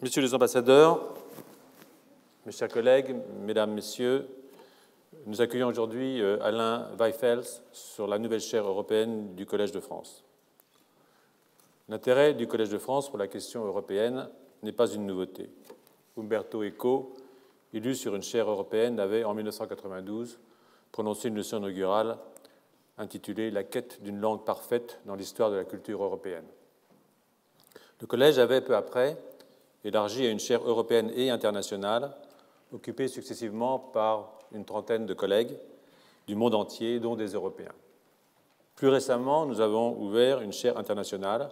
Messieurs les ambassadeurs, mes chers collègues, mesdames, messieurs, nous accueillons aujourd'hui Alain Weifels sur la nouvelle chaire européenne du Collège de France. L'intérêt du Collège de France pour la question européenne n'est pas une nouveauté. Umberto Eco, élu sur une chaire européenne, avait en 1992 prononcé une leçon inaugurale intitulée « La quête d'une langue parfaite dans l'histoire de la culture européenne ». Le Collège avait peu après élargi à une chaire européenne et internationale, occupée successivement par une trentaine de collègues du monde entier, dont des Européens. Plus récemment, nous avons ouvert une chaire internationale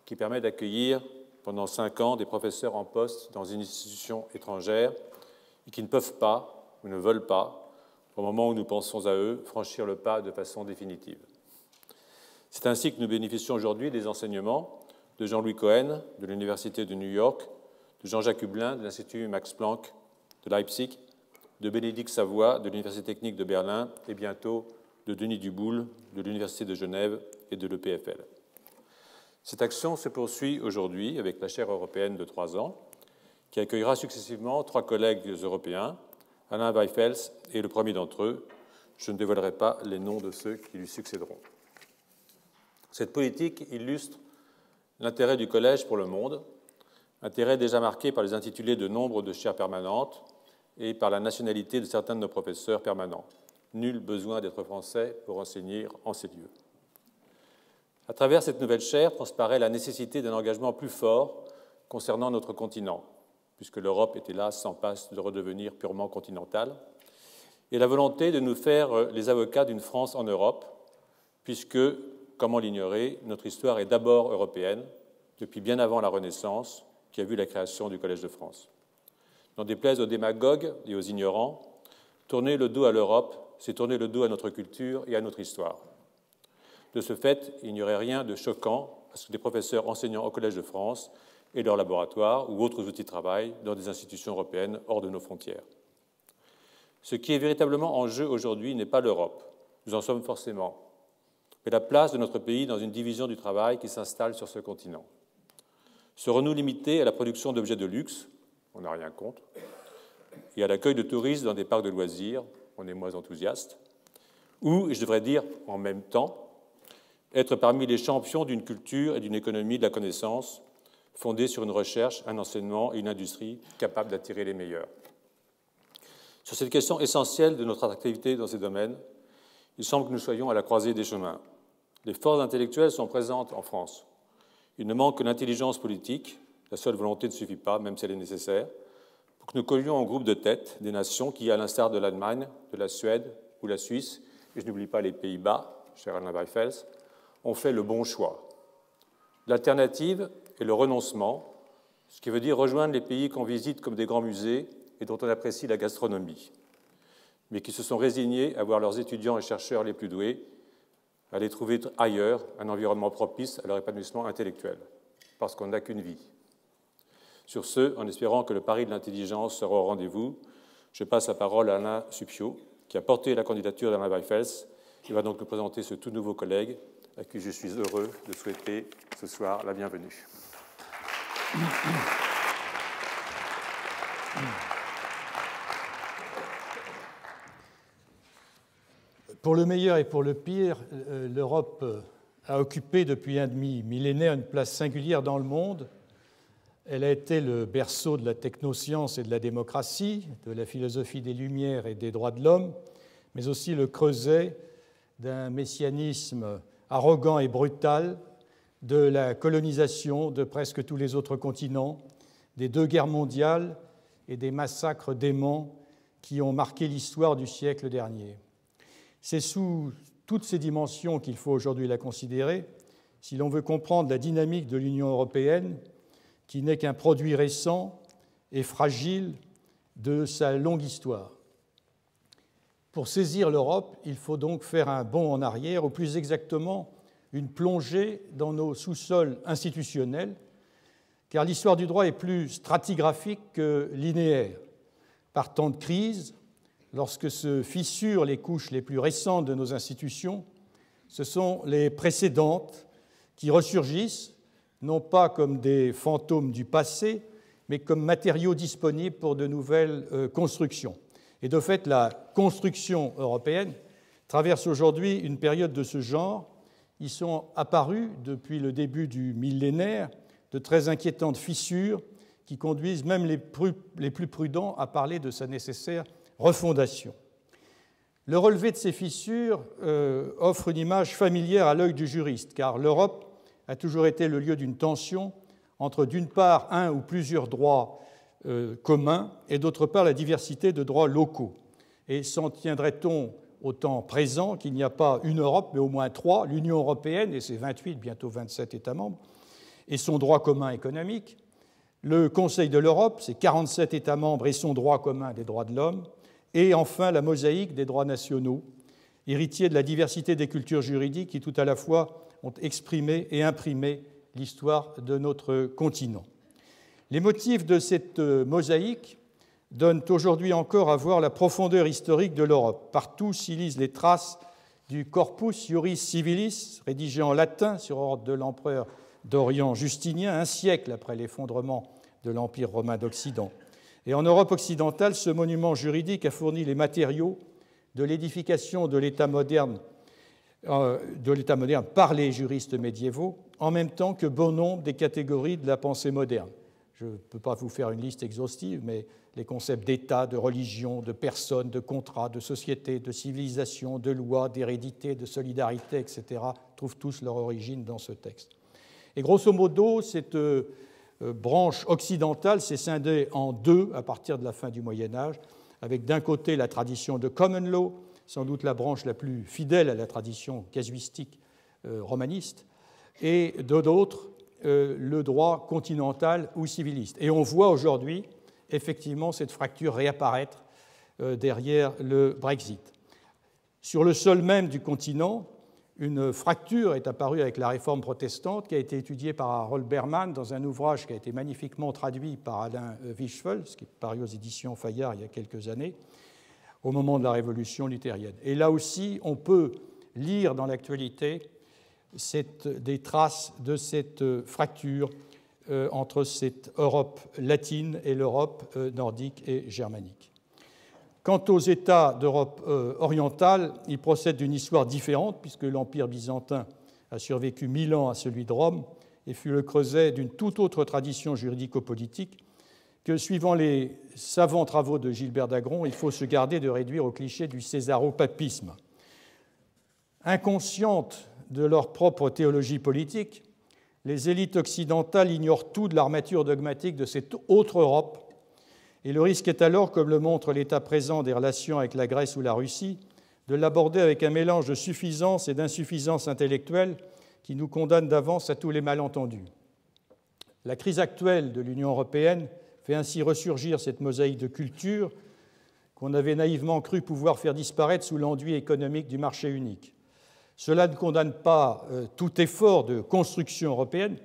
qui permet d'accueillir pendant 5 ans des professeurs en poste dans une institution étrangère et qui ne peuvent pas ou ne veulent pas, au moment où nous pensons à eux, franchir le pas de façon définitive. C'est ainsi que nous bénéficions aujourd'hui des enseignements de Jean-Louis Cohen de l'Université de New York, de Jean-Jacques Hublin de l'Institut Max Planck de Leipzig, de Bénédicte Savoie de l'Université technique de Berlin et bientôt de Denis Duboul de l'Université de Genève et de l'EPFL. Cette action se poursuit aujourd'hui avec la chaire européenne de 3 ans, qui accueillera successivement 3 collègues européens, Alain Weifels et le premier d'entre eux. Je ne dévoilerai pas les noms de ceux qui lui succéderont. Cette politique illustre l'intérêt du Collège pour le monde, intérêt déjà marqué par les intitulés de nombre de chaires permanentes et par la nationalité de certains de nos professeurs permanents. Nul besoin d'être français pour enseigner en ces lieux. À travers cette nouvelle chaire transparaît la nécessité d'un engagement plus fort concernant notre continent, puisque l'Europe est hélas en passe de redevenir purement continentale, et la volonté de nous faire les avocats d'une France en Europe, puisque, comment l'ignorer, notre histoire est d'abord européenne, depuis bien avant la Renaissance, qui a vu la création du Collège de France. N'en déplaise aux démagogues et aux ignorants, tourner le dos à l'Europe, c'est tourner le dos à notre culture et à notre histoire. De ce fait, il n'y aurait rien de choquant à ce que des professeurs enseignant au Collège de France aient leurs laboratoires ou autres outils de travail dans des institutions européennes hors de nos frontières. Ce qui est véritablement en jeu aujourd'hui n'est pas l'Europe, nous en sommes forcément, mais la place de notre pays dans une division du travail qui s'installe sur ce continent. Serons-nous limités à la production d'objets de luxe, on n'a rien contre, et à l'accueil de touristes dans des parcs de loisirs, on est moins enthousiaste, ou, et je devrais dire en même temps, être parmi les champions d'une culture et d'une économie de la connaissance fondée sur une recherche, un enseignement et une industrie capables d'attirer les meilleurs. Sur cette question essentielle de notre attractivité dans ces domaines, il semble que nous soyons à la croisée des chemins. Les forces intellectuelles sont présentes en France. Il ne manque que l'intelligence politique, la seule volonté ne suffit pas, même si elle est nécessaire, pour que nous collions en groupe de tête des nations qui, à l'instar de l'Allemagne, de la Suède ou la Suisse, et je n'oublie pas les Pays-Bas, cher Alain Weifels, ont fait le bon choix. L'alternative est le renoncement, ce qui veut dire rejoindre les pays qu'on visite comme des grands musées et dont on apprécie la gastronomie, mais qui se sont résignés à voir leurs étudiants et chercheurs les plus doués aller trouver ailleurs un environnement propice à leur épanouissement intellectuel, parce qu'on n'a qu'une vie. Sur ce, en espérant que le pari de l'intelligence sera au rendez-vous, je passe la parole à Alain Supiot, qui a porté la candidature d'Alain Weifels. Il va donc nous présenter ce tout nouveau collègue, à qui je suis heureux de souhaiter ce soir la bienvenue. Pour le meilleur et pour le pire, l'Europe a occupé depuis un demi-millénaire une place singulière dans le monde. Elle a été le berceau de la technoscience et de la démocratie, de la philosophie des Lumières et des droits de l'homme, mais aussi le creuset d'un messianisme arrogant et brutal, de la colonisation de presque tous les autres continents, des 2 guerres mondiales et des massacres déments qui ont marqué l'histoire du siècle dernier. C'est sous toutes ces dimensions qu'il faut aujourd'hui la considérer, si l'on veut comprendre la dynamique de l'Union européenne, qui n'est qu'un produit récent et fragile de sa longue histoire. Pour saisir l'Europe, il faut donc faire un bond en arrière, ou plus exactement une plongée dans nos sous-sols institutionnels, car l'histoire du droit est plus stratigraphique que linéaire. Par temps de crise, lorsque se fissurent les couches les plus récentes de nos institutions, ce sont les précédentes qui ressurgissent, non pas comme des fantômes du passé, mais comme matériau disponible pour de nouvelles constructions. Et de fait, la construction européenne traverse aujourd'hui une période de ce genre. Ils sont apparus, depuis le début du millénaire, de très inquiétantes fissures qui conduisent même les plus prudents à parler de sa nécessaire refondation. Le relevé de ces fissures offre une image familière à l'œil du juriste, car l'Europe a toujours été le lieu d'une tension entre, d'une part, un ou plusieurs droits communs et, d'autre part, la diversité de droits locaux. Et s'en tiendrait-on au temps présent qu'il n'y a pas une Europe, mais au moins trois, l'Union européenne et ses 28, bientôt 27 États membres, et son droit commun économique, le Conseil de l'Europe, ses 47 États membres et son droit commun des droits de l'homme, et enfin la mosaïque des droits nationaux, héritiers de la diversité des cultures juridiques qui tout à la fois ont exprimé et imprimé l'histoire de notre continent. Les motifs de cette mosaïque donnent aujourd'hui encore à voir la profondeur historique de l'Europe. Partout s'y lisent les traces du Corpus Juris Civilis, rédigé en latin sur ordre de l'empereur d'Orient Justinien, un siècle après l'effondrement de l'Empire romain d'Occident. Et en Europe occidentale, ce monument juridique a fourni les matériaux de l'édification de l'État moderne par les juristes médiévaux, en même temps que bon nombre des catégories de la pensée moderne. Je ne peux pas vous faire une liste exhaustive, mais les concepts d'État, de religion, de personne, de contrat, de société, de civilisation, de loi, d'hérédité, de solidarité, etc., trouvent tous leur origine dans ce texte. Et grosso modo, cette branche occidentale s'est scindée en deux à partir de la fin du Moyen-Âge, avec d'un côté la tradition de common law, sans doute la branche la plus fidèle à la tradition casuistique romaniste, et de l'autre, le droit continental ou civiliste. Et on voit aujourd'hui effectivement cette fracture réapparaître derrière le Brexit. Sur le sol même du continent, une fracture est apparue avec la réforme protestante qui a été étudiée par Harold Berman dans un ouvrage qui a été magnifiquement traduit par Alain Wichfeld, ce qui est paru aux éditions Fayard il y a quelques années, au moment de la Révolution luthérienne. Et là aussi, on peut lire dans l'actualité des traces de cette fracture entre cette Europe latine et l'Europe nordique et germanique. Quant aux États d'Europe orientale, ils procèdent d'une histoire différente, puisque l'Empire byzantin a survécu 1000 ans à celui de Rome et fut le creuset d'une toute autre tradition juridico-politique que, suivant les savants travaux de Gilbert d'Agron, il faut se garder de réduire au cliché du césaropapisme. Inconscientes de leur propre théologie politique, les élites occidentales ignorent tout de l'armature dogmatique de cette autre Europe, et le risque est alors, comme le montre l'état présent des relations avec la Grèce ou la Russie, de l'aborder avec un mélange de suffisance et d'insuffisance intellectuelle qui nous condamne d'avance à tous les malentendus. La crise actuelle de l'Union européenne fait ainsi ressurgir cette mosaïque de culture qu'on avait naïvement cru pouvoir faire disparaître sous l'enduit économique du marché unique. Cela ne condamne pas tout effort de construction européenne,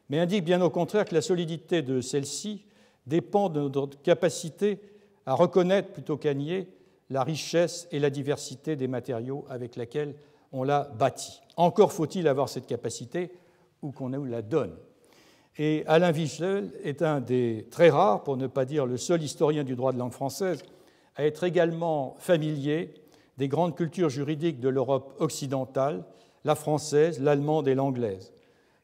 mais indique bien au contraire que la solidité de celle-ci dépend de notre capacité à reconnaître plutôt qu'à nier la richesse et la diversité des matériaux avec lesquels on l'a bâtie. Encore faut-il avoir cette capacité ou qu'on nous la donne. Et Alain Wichfeld est un des très rares, pour ne pas dire le seul historien du droit de langue française, à être également familier des grandes cultures juridiques de l'Europe occidentale, la française, l'allemande et l'anglaise.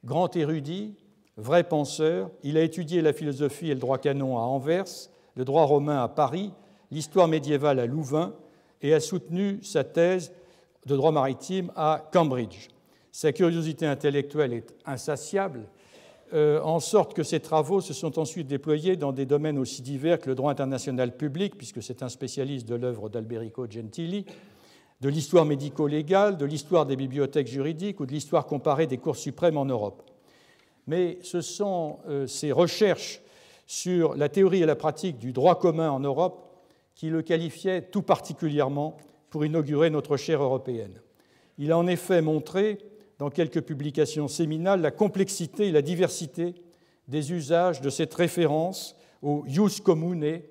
Grand érudit, vrai penseur, il a étudié la philosophie et le droit canon à Anvers, le droit romain à Paris, l'histoire médiévale à Louvain et a soutenu sa thèse de droit maritime à Cambridge. Sa curiosité intellectuelle est insatiable, en sorte que ses travaux se sont ensuite déployés dans des domaines aussi divers que le droit international public, puisque c'est un spécialiste de l'œuvre d'Alberico Gentili, de l'histoire médico-légale, de l'histoire des bibliothèques juridiques ou de l'histoire comparée des cours suprêmes en Europe. Mais ce sont ces recherches sur la théorie et la pratique du droit commun en Europe qui le qualifiaient tout particulièrement pour inaugurer notre chaire européenne. Il a en effet montré, dans quelques publications séminales, la complexité et la diversité des usages de cette référence au ius commune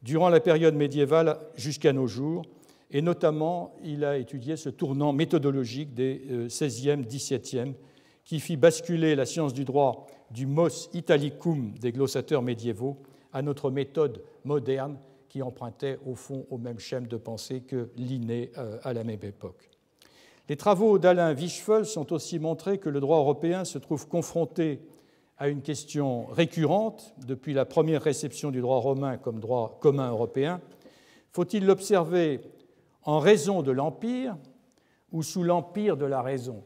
durant la période médiévale jusqu'à nos jours, et notamment il a étudié ce tournant méthodologique des XVIe, XVIIe, qui fit basculer la science du droit du mos italicum des glossateurs médiévaux à notre méthode moderne qui empruntait au fond au même schème de pensée que Linné à la même époque. Les travaux d'Alain Wishfeld ont aussi montré que le droit européen se trouve confronté à une question récurrente depuis la première réception du droit romain comme droit commun européen. Faut-il l'observer en raison de l'Empire ou sous l'empire de la raison?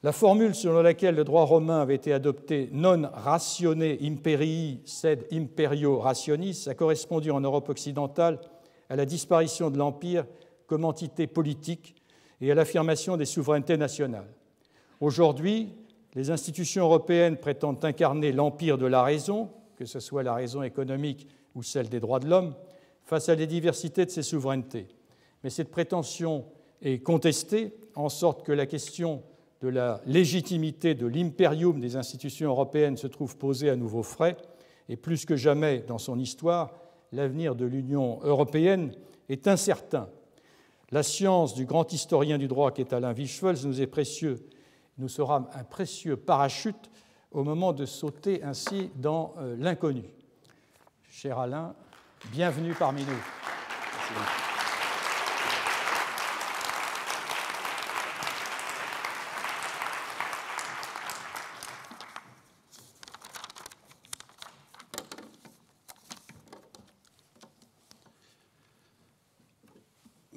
La formule selon laquelle le droit romain avait été adopté non ratione imperii sed imperio rationis a correspondu en Europe occidentale à la disparition de l'Empire comme entité politique et à l'affirmation des souverainetés nationales. Aujourd'hui, les institutions européennes prétendent incarner l'empire de la raison, que ce soit la raison économique ou celle des droits de l'homme, face à la diversité de ces souverainetés. Mais cette prétention est contestée, en sorte que la question de la légitimité de l'impérium des institutions européennes se trouve posée à nouveau frais, et plus que jamais dans son histoire, l'avenir de l'Union européenne est incertain. La science du grand historien du droit qu'est Alain Wishfeld nous sera un précieux parachute au moment de sauter ainsi dans l'inconnu. Cher Alain, bienvenue parmi nous. Merci.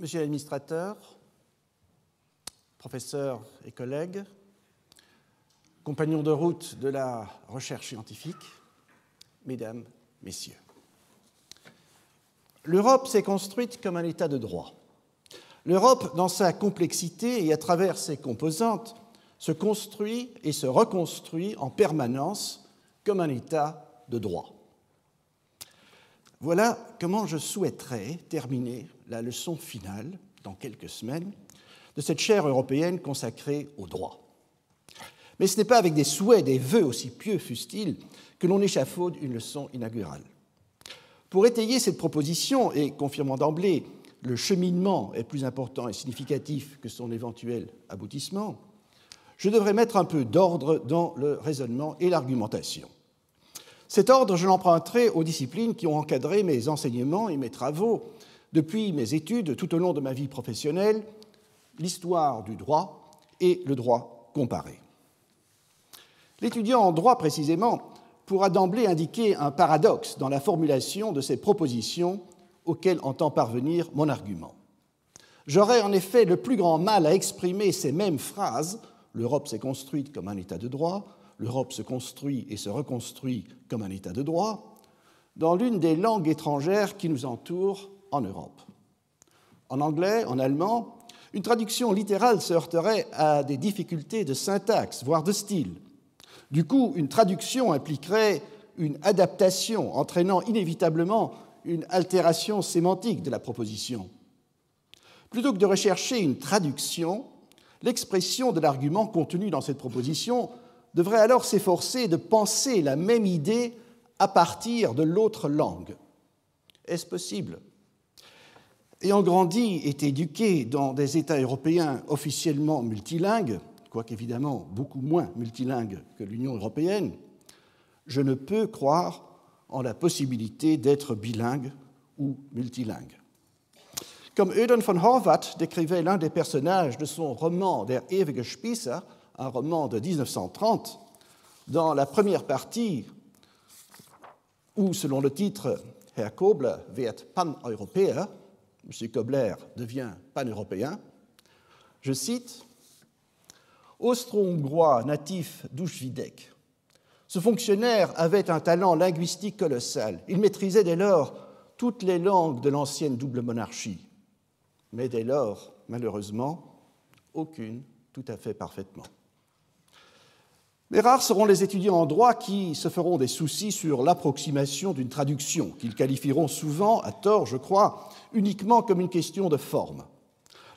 Monsieur l'administrateur, professeurs et collègues, compagnons de route de la recherche scientifique, mesdames, messieurs. L'Europe s'est construite comme un État de droit. L'Europe, dans sa complexité et à travers ses composantes, se construit et se reconstruit en permanence comme un État de droit. Voilà comment je souhaiterais terminer la leçon finale, dans quelques semaines, de cette chaire européenne consacrée au droit. Mais ce n'est pas avec des souhaits, des vœux, aussi pieux fussent-ils, que l'on échafaude une leçon inaugurale. Pour étayer cette proposition, et confirmant d'emblée le cheminement est plus important et significatif que son éventuel aboutissement, je devrais mettre un peu d'ordre dans le raisonnement et l'argumentation. Cet ordre, je l'emprunterai aux disciplines qui ont encadré mes enseignements et mes travaux depuis mes études tout au long de ma vie professionnelle, l'histoire du droit et le droit comparé. L'étudiant en droit, précisément, pourra d'emblée indiquer un paradoxe dans la formulation de ces propositions auxquelles entend parvenir mon argument. J'aurais en effet le plus grand mal à exprimer ces mêmes phrases « l'Europe s'est construite comme un État de droit », « l'Europe se construit et se reconstruit comme un État de droit » dans l'une des langues étrangères qui nous entourent en Europe. En anglais, en allemand, une traduction littérale se heurterait à des difficultés de syntaxe, voire de style. Du coup, une traduction impliquerait une adaptation entraînant inévitablement une altération sémantique de la proposition. Plutôt que de rechercher une traduction, l'expression de l'argument contenu dans cette proposition devrait alors s'efforcer de penser la même idée à partir de l'autre langue. Est-ce possible ? Ayant grandi et été éduqué dans des États européens officiellement multilingues, quoique évidemment beaucoup moins multilingues que l'Union européenne, je ne peux croire en la possibilité d'être bilingue ou multilingue. Comme Ödön von Horvath décrivait l'un des personnages de son roman Der ewige Spießer, un roman de 1930, dans la première partie, où, selon le titre, Herr Kobler wird Pan-Europäer, M. Kobler devient pan-européen, je cite, « Austro-hongrois natif d'Uschwidek, ce fonctionnaire avait un talent linguistique colossal. Il maîtrisait dès lors toutes les langues de l'ancienne double monarchie, mais dès lors, malheureusement, aucune tout à fait parfaitement. » Mais rares seront les étudiants en droit qui se feront des soucis sur l'approximation d'une traduction, qu'ils qualifieront souvent, à tort je crois, uniquement comme une question de forme.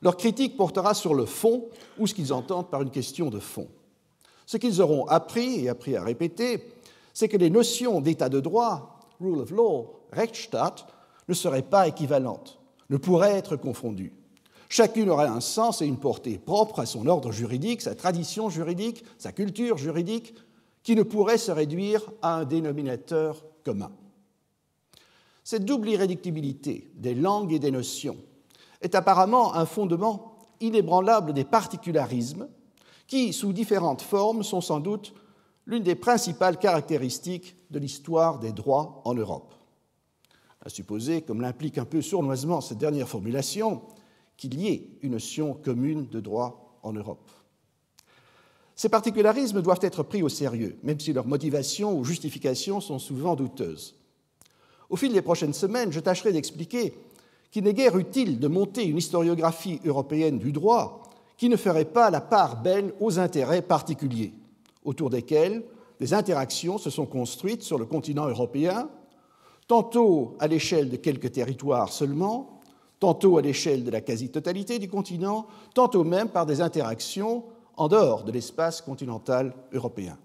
Leur critique portera sur le fond ou ce qu'ils entendent par une question de fond. Ce qu'ils auront appris et appris à répéter, c'est que les notions d'état de droit, rule of law, Rechtsstaat, ne seraient pas équivalentes, ne pourraient être confondues. Chacune aurait un sens et une portée propre à son ordre juridique, sa tradition juridique, sa culture juridique, qui ne pourrait se réduire à un dénominateur commun. Cette double irréductibilité des langues et des notions est apparemment un fondement inébranlable des particularismes qui, sous différentes formes, sont sans doute l'une des principales caractéristiques de l'histoire des droits en Europe. À supposer, comme l'implique un peu sournoisement cette dernière formulation, qu'il y ait une notion commune de droit en Europe. Ces particularismes doivent être pris au sérieux, même si leurs motivations ou justifications sont souvent douteuses. Au fil des prochaines semaines, je tâcherai d'expliquer qu'il n'est guère utile de monter une historiographie européenne du droit qui ne ferait pas la part belle aux intérêts particuliers, autour desquels des interactions se sont construites sur le continent européen, tantôt à l'échelle de quelques territoires seulement, tantôt à l'échelle de la quasi-totalité du continent, tantôt même par des interactions en dehors de l'espace continental européen.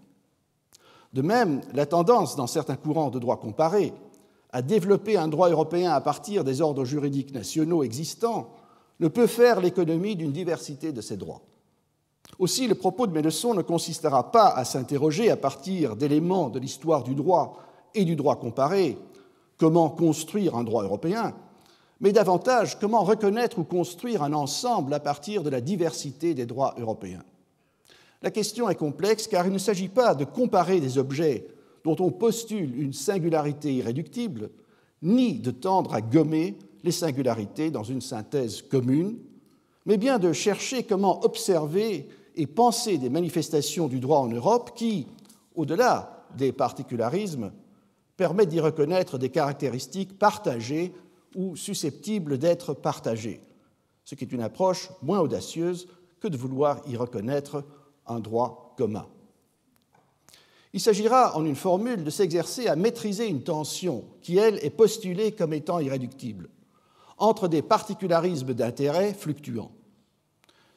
De même, la tendance dans certains courants de droit comparé à développer un droit européen à partir des ordres juridiques nationaux existants ne peut faire l'économie d'une diversité de ces droits. Aussi, le propos de mes leçons ne consistera pas à s'interroger à partir d'éléments de l'histoire du droit et du droit comparé, comment construire un droit européen, mais davantage comment reconnaître ou construire un ensemble à partir de la diversité des droits européens. La question est complexe car il ne s'agit pas de comparer des objets dont on postule une singularité irréductible, ni de tendre à gommer les singularités dans une synthèse commune, mais bien de chercher comment observer et penser des manifestations du droit en Europe qui, au-delà des particularismes, permettent d'y reconnaître des caractéristiques partagées ou susceptibles d'être partagées, ce qui est une approche moins audacieuse que de vouloir y reconnaître un droit commun. Il s'agira, en une formule, de s'exercer à maîtriser une tension qui, elle, est postulée comme étant irréductible, entre des particularismes d'intérêt fluctuants.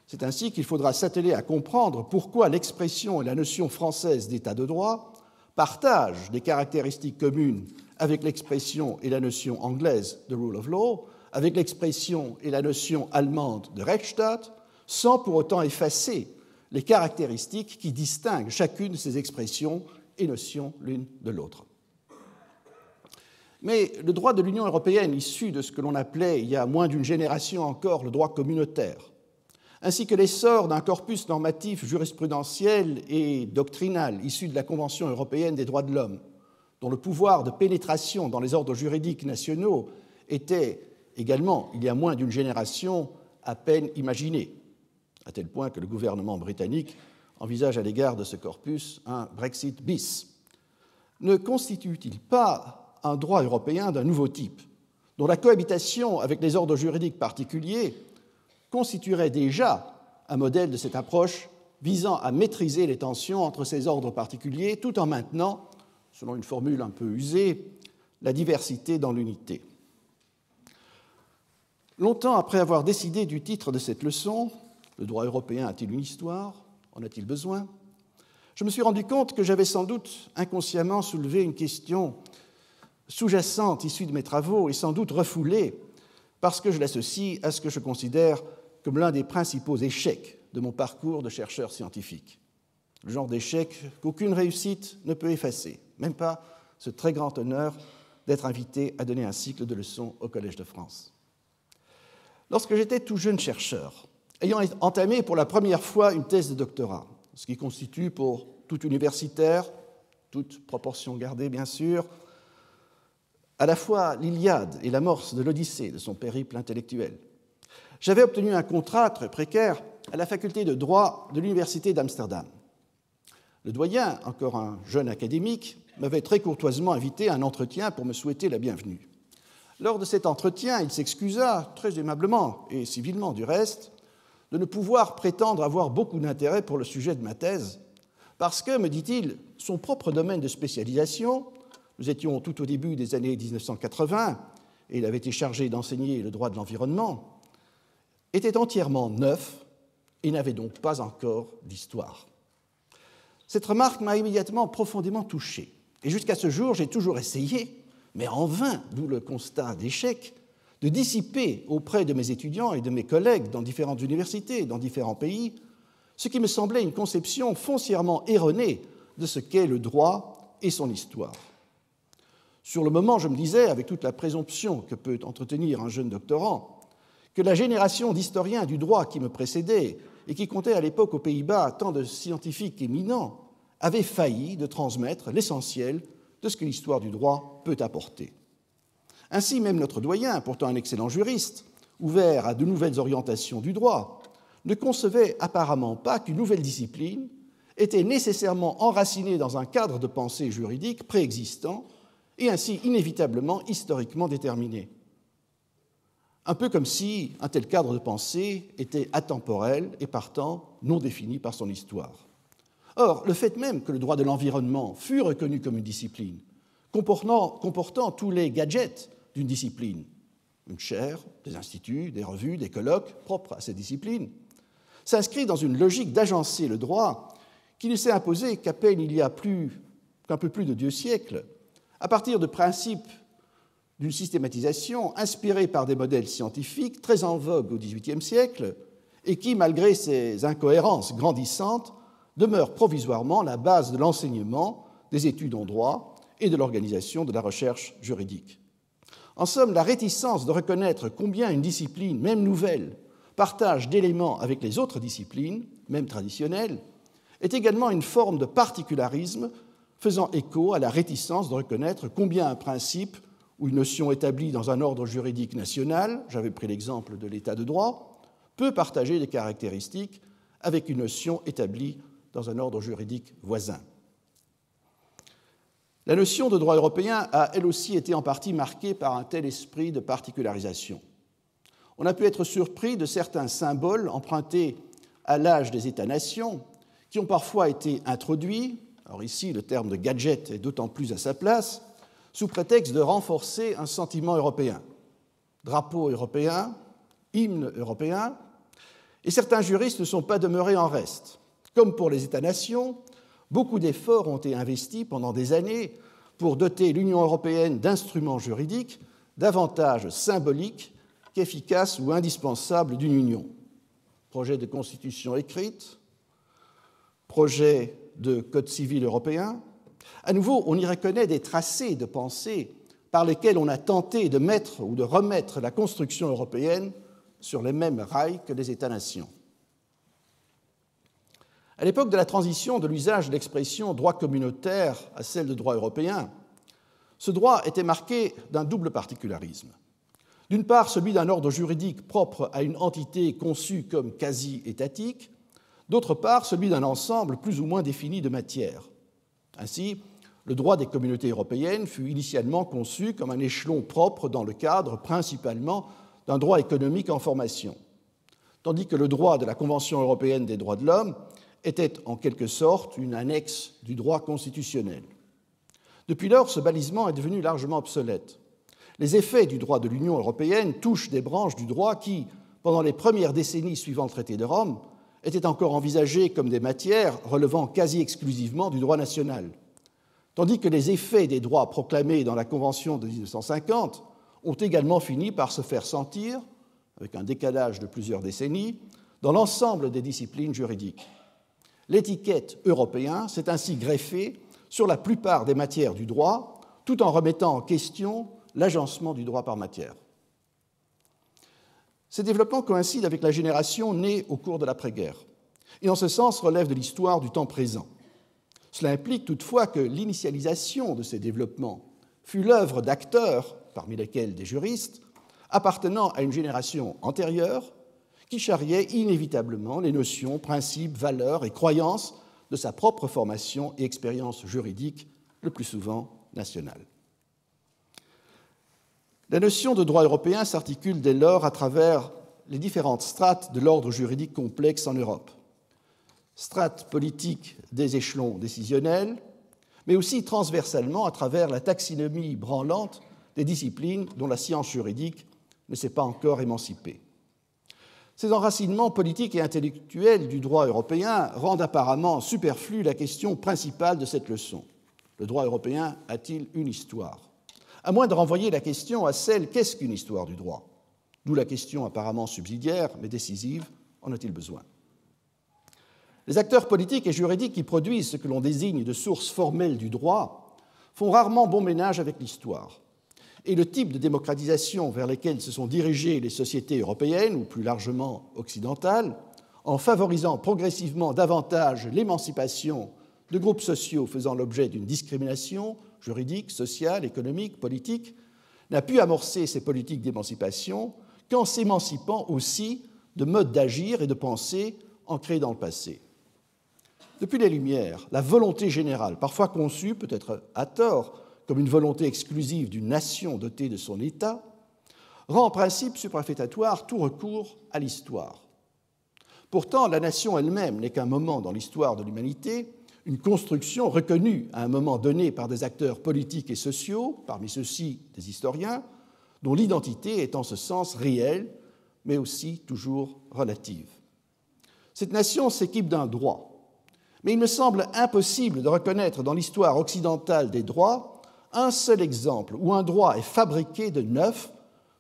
C'est ainsi qu'il faudra s'atteler à comprendre pourquoi l'expression et la notion française d'état de droit partagent des caractéristiques communes avec l'expression et la notion anglaise de rule of law, avec l'expression et la notion allemande de Rechtsstaat, sans pour autant effacer les caractéristiques qui distinguent chacune de ces expressions et notions l'une de l'autre. Mais le droit de l'Union européenne, issu de ce que l'on appelait il y a moins d'une génération encore le droit communautaire, ainsi que l'essor d'un corpus normatif jurisprudentiel et doctrinal issu de la Convention européenne des droits de l'homme, dont le pouvoir de pénétration dans les ordres juridiques nationaux était également, il y a moins d'une génération, à peine imaginé, à tel point que le gouvernement britannique envisage à l'égard de ce corpus un Brexit bis. Ne constitue-t-il pas un droit européen d'un nouveau type, dont la cohabitation avec les ordres juridiques particuliers constituerait déjà un modèle de cette approche visant à maîtriser les tensions entre ces ordres particuliers tout en maintenant, selon une formule un peu usée, la diversité dans l'unité. Longtemps après avoir décidé du titre de cette leçon, le droit européen a-t-il une histoire? En a-t-il besoin? Je me suis rendu compte que j'avais sans doute inconsciemment soulevé une question sous-jacente issue de mes travaux et sans doute refoulée parce que je l'associe à ce que je considère comme l'un des principaux échecs de mon parcours de chercheur scientifique. Le genre d'échec qu'aucune réussite ne peut effacer, même pas ce très grand honneur d'être invité à donner un cycle de leçons au Collège de France. Lorsque j'étais tout jeune chercheur, ayant entamé pour la première fois une thèse de doctorat, ce qui constitue pour tout universitaire, toute proportion gardée bien sûr, à la fois l'Iliade et l'amorce de l'Odyssée de son périple intellectuel, j'avais obtenu un contrat très précaire à la faculté de droit de l'université d'Amsterdam. Le doyen, encore un jeune académique, m'avait très courtoisement invité à un entretien pour me souhaiter la bienvenue. Lors de cet entretien, il s'excusa, très aimablement et civilement du reste, de ne pouvoir prétendre avoir beaucoup d'intérêt pour le sujet de ma thèse, parce que, me dit-il, son propre domaine de spécialisation, nous étions tout au début des années 1980, et il avait été chargé d'enseigner le droit de l'environnement, était entièrement neuf et n'avait donc pas encore d'histoire. Cette remarque m'a immédiatement profondément touché, et jusqu'à ce jour, j'ai toujours essayé, mais en vain, d'où le constat d'échec, de dissiper auprès de mes étudiants et de mes collègues dans différentes universités, dans différents pays, ce qui me semblait une conception foncièrement erronée de ce qu'est le droit et son histoire. Sur le moment, je me disais, avec toute la présomption que peut entretenir un jeune doctorant, que la génération d'historiens du droit qui me précédait et qui comptait à l'époque aux Pays-Bas tant de scientifiques éminents avait failli de transmettre l'essentiel de ce que l'histoire du droit peut apporter. Ainsi, même notre doyen, pourtant un excellent juriste, ouvert à de nouvelles orientations du droit, ne concevait apparemment pas qu'une nouvelle discipline était nécessairement enracinée dans un cadre de pensée juridique préexistant et ainsi inévitablement historiquement déterminé. Un peu comme si un tel cadre de pensée était atemporel et partant non défini par son histoire. Or, le fait même que le droit de l'environnement fût reconnu comme une discipline, comportant tous les gadgets d'une discipline, une chaire, des instituts, des revues, des colloques propres à cette discipline, s'inscrit dans une logique d'agencer le droit qui ne s'est imposée qu'à peine il y a qu'un peu plus de 2 siècles, à partir de principes d'une systématisation inspirée par des modèles scientifiques très en vogue au XVIIIe siècle et qui, malgré ces incohérences grandissantes, demeurent provisoirement la base de l'enseignement des études en droit et de l'organisation de la recherche juridique. En somme, la réticence de reconnaître combien une discipline, même nouvelle, partage d'éléments avec les autres disciplines, même traditionnelles, est également une forme de particularisme faisant écho à la réticence de reconnaître combien un principe ou une notion établie dans un ordre juridique national, j'avais pris l'exemple de l'état de droit, peut partager des caractéristiques avec une notion établie dans un ordre juridique voisin. La notion de droit européen a elle aussi été en partie marquée par un tel esprit de particularisation. On a pu être surpris de certains symboles empruntés à l'âge des États-nations qui ont parfois été introduits, alors ici le terme de gadget est d'autant plus à sa place, sous prétexte de renforcer un sentiment européen. Drapeau européen, hymne européen, et certains juristes ne sont pas demeurés en reste. Comme pour les États-nations, beaucoup d'efforts ont été investis pendant des années pour doter l'Union européenne d'instruments juridiques davantage symboliques qu'efficaces ou indispensables d'une union. Projet de constitution écrite, projet de code civil européen. À nouveau, on y reconnaît des tracés de pensée par lesquels on a tenté de mettre ou de remettre la construction européenne sur les mêmes rails que les États-nations. À l'époque de la transition de l'usage de l'expression droit communautaire à celle de droit européen, ce droit était marqué d'un double particularisme. D'une part, celui d'un ordre juridique propre à une entité conçue comme quasi-étatique, d'autre part, celui d'un ensemble plus ou moins défini de matières. Ainsi, le droit des communautés européennes fut initialement conçu comme un échelon propre dans le cadre principalement d'un droit économique en formation, tandis que le droit de la Convention européenne des droits de l'homme était en quelque sorte une annexe du droit constitutionnel. Depuis lors, ce balisement est devenu largement obsolète. Les effets du droit de l'Union européenne touchent des branches du droit qui, pendant les premières décennies suivant le traité de Rome, étaient encore envisagées comme des matières relevant quasi exclusivement du droit national, tandis que les effets des droits proclamés dans la Convention de 1950 ont également fini par se faire sentir, avec un décalage de plusieurs décennies, dans l'ensemble des disciplines juridiques. L'étiquette européen s'est ainsi greffée sur la plupart des matières du droit, tout en remettant en question l'agencement du droit par matière. Ces développements coïncident avec la génération née au cours de l'après-guerre, et en ce sens relèvent de l'histoire du temps présent. Cela implique toutefois que l'initialisation de ces développements fut l'œuvre d'acteurs, parmi lesquels des juristes, appartenant à une génération antérieure, qui charriait inévitablement les notions, principes, valeurs et croyances de sa propre formation et expérience juridique, le plus souvent nationale. La notion de droit européen s'articule dès lors à travers les différentes strates de l'ordre juridique complexe en Europe. Strates politiques des échelons décisionnels, mais aussi transversalement à travers la taxinomie branlante des disciplines dont la science juridique ne s'est pas encore émancipée. Ces enracinements politiques et intellectuels du droit européen rendent apparemment superflue la question principale de cette leçon. Le droit européen a-t-il une histoire ? À moins de renvoyer la question à celle « qu'est-ce qu'une histoire du droit ?» D'où la question apparemment subsidiaire, mais décisive, en a-t-il besoin ? Les acteurs politiques et juridiques qui produisent ce que l'on désigne de sources formelles du droit font rarement bon ménage avec l'histoire. Et le type de démocratisation vers lequel se sont dirigées les sociétés européennes, ou plus largement occidentales, en favorisant progressivement davantage l'émancipation de groupes sociaux faisant l'objet d'une discrimination juridique, sociale, économique, politique, n'a pu amorcer ces politiques d'émancipation qu'en s'émancipant aussi de modes d'agir et de penser ancrés dans le passé. Depuis les Lumières, la volonté générale, parfois conçue, peut-être à tort, comme une volonté exclusive d'une nation dotée de son État, rend en principe superfétatoire tout recours à l'histoire. Pourtant, la nation elle-même n'est qu'un moment dans l'histoire de l'humanité, une construction reconnue à un moment donné par des acteurs politiques et sociaux, parmi ceux-ci des historiens, dont l'identité est en ce sens réelle, mais aussi toujours relative. Cette nation s'équipe d'un droit, mais il me semble impossible de reconnaître dans l'histoire occidentale des droits un seul exemple où un droit est fabriqué de neuf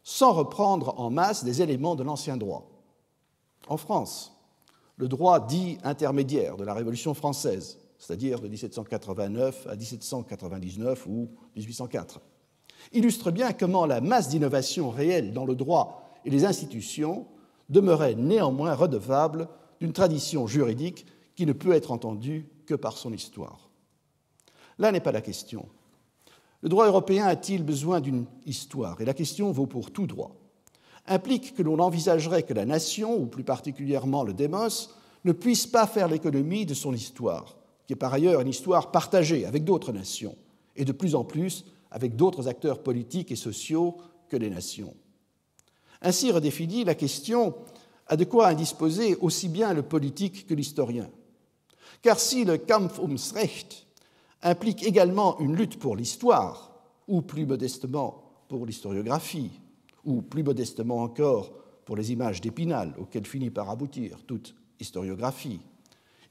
sans reprendre en masse des éléments de l'ancien droit. En France, le droit dit intermédiaire de la Révolution française, c'est-à-dire de 1789 à 1799 ou 1804, illustre bien comment la masse d'innovation réelle dans le droit et les institutions demeurait néanmoins redevable d'une tradition juridique qui ne peut être entendue que par son histoire. Là n'est pas la question. Le droit européen a-t-il besoin d'une histoire? Et la question vaut pour tout droit. Implique que l'on envisagerait que la nation, ou plus particulièrement le démos, ne puisse pas faire l'économie de son histoire, qui est par ailleurs une histoire partagée avec d'autres nations, et de plus en plus avec d'autres acteurs politiques et sociaux que les nations. Ainsi redéfinie, la question a de quoi indisposer aussi bien le politique que l'historien. Car si le Kampf ums Recht implique également une lutte pour l'histoire, ou plus modestement pour l'historiographie, ou plus modestement encore pour les images d'Épinal, auxquelles finit par aboutir toute historiographie,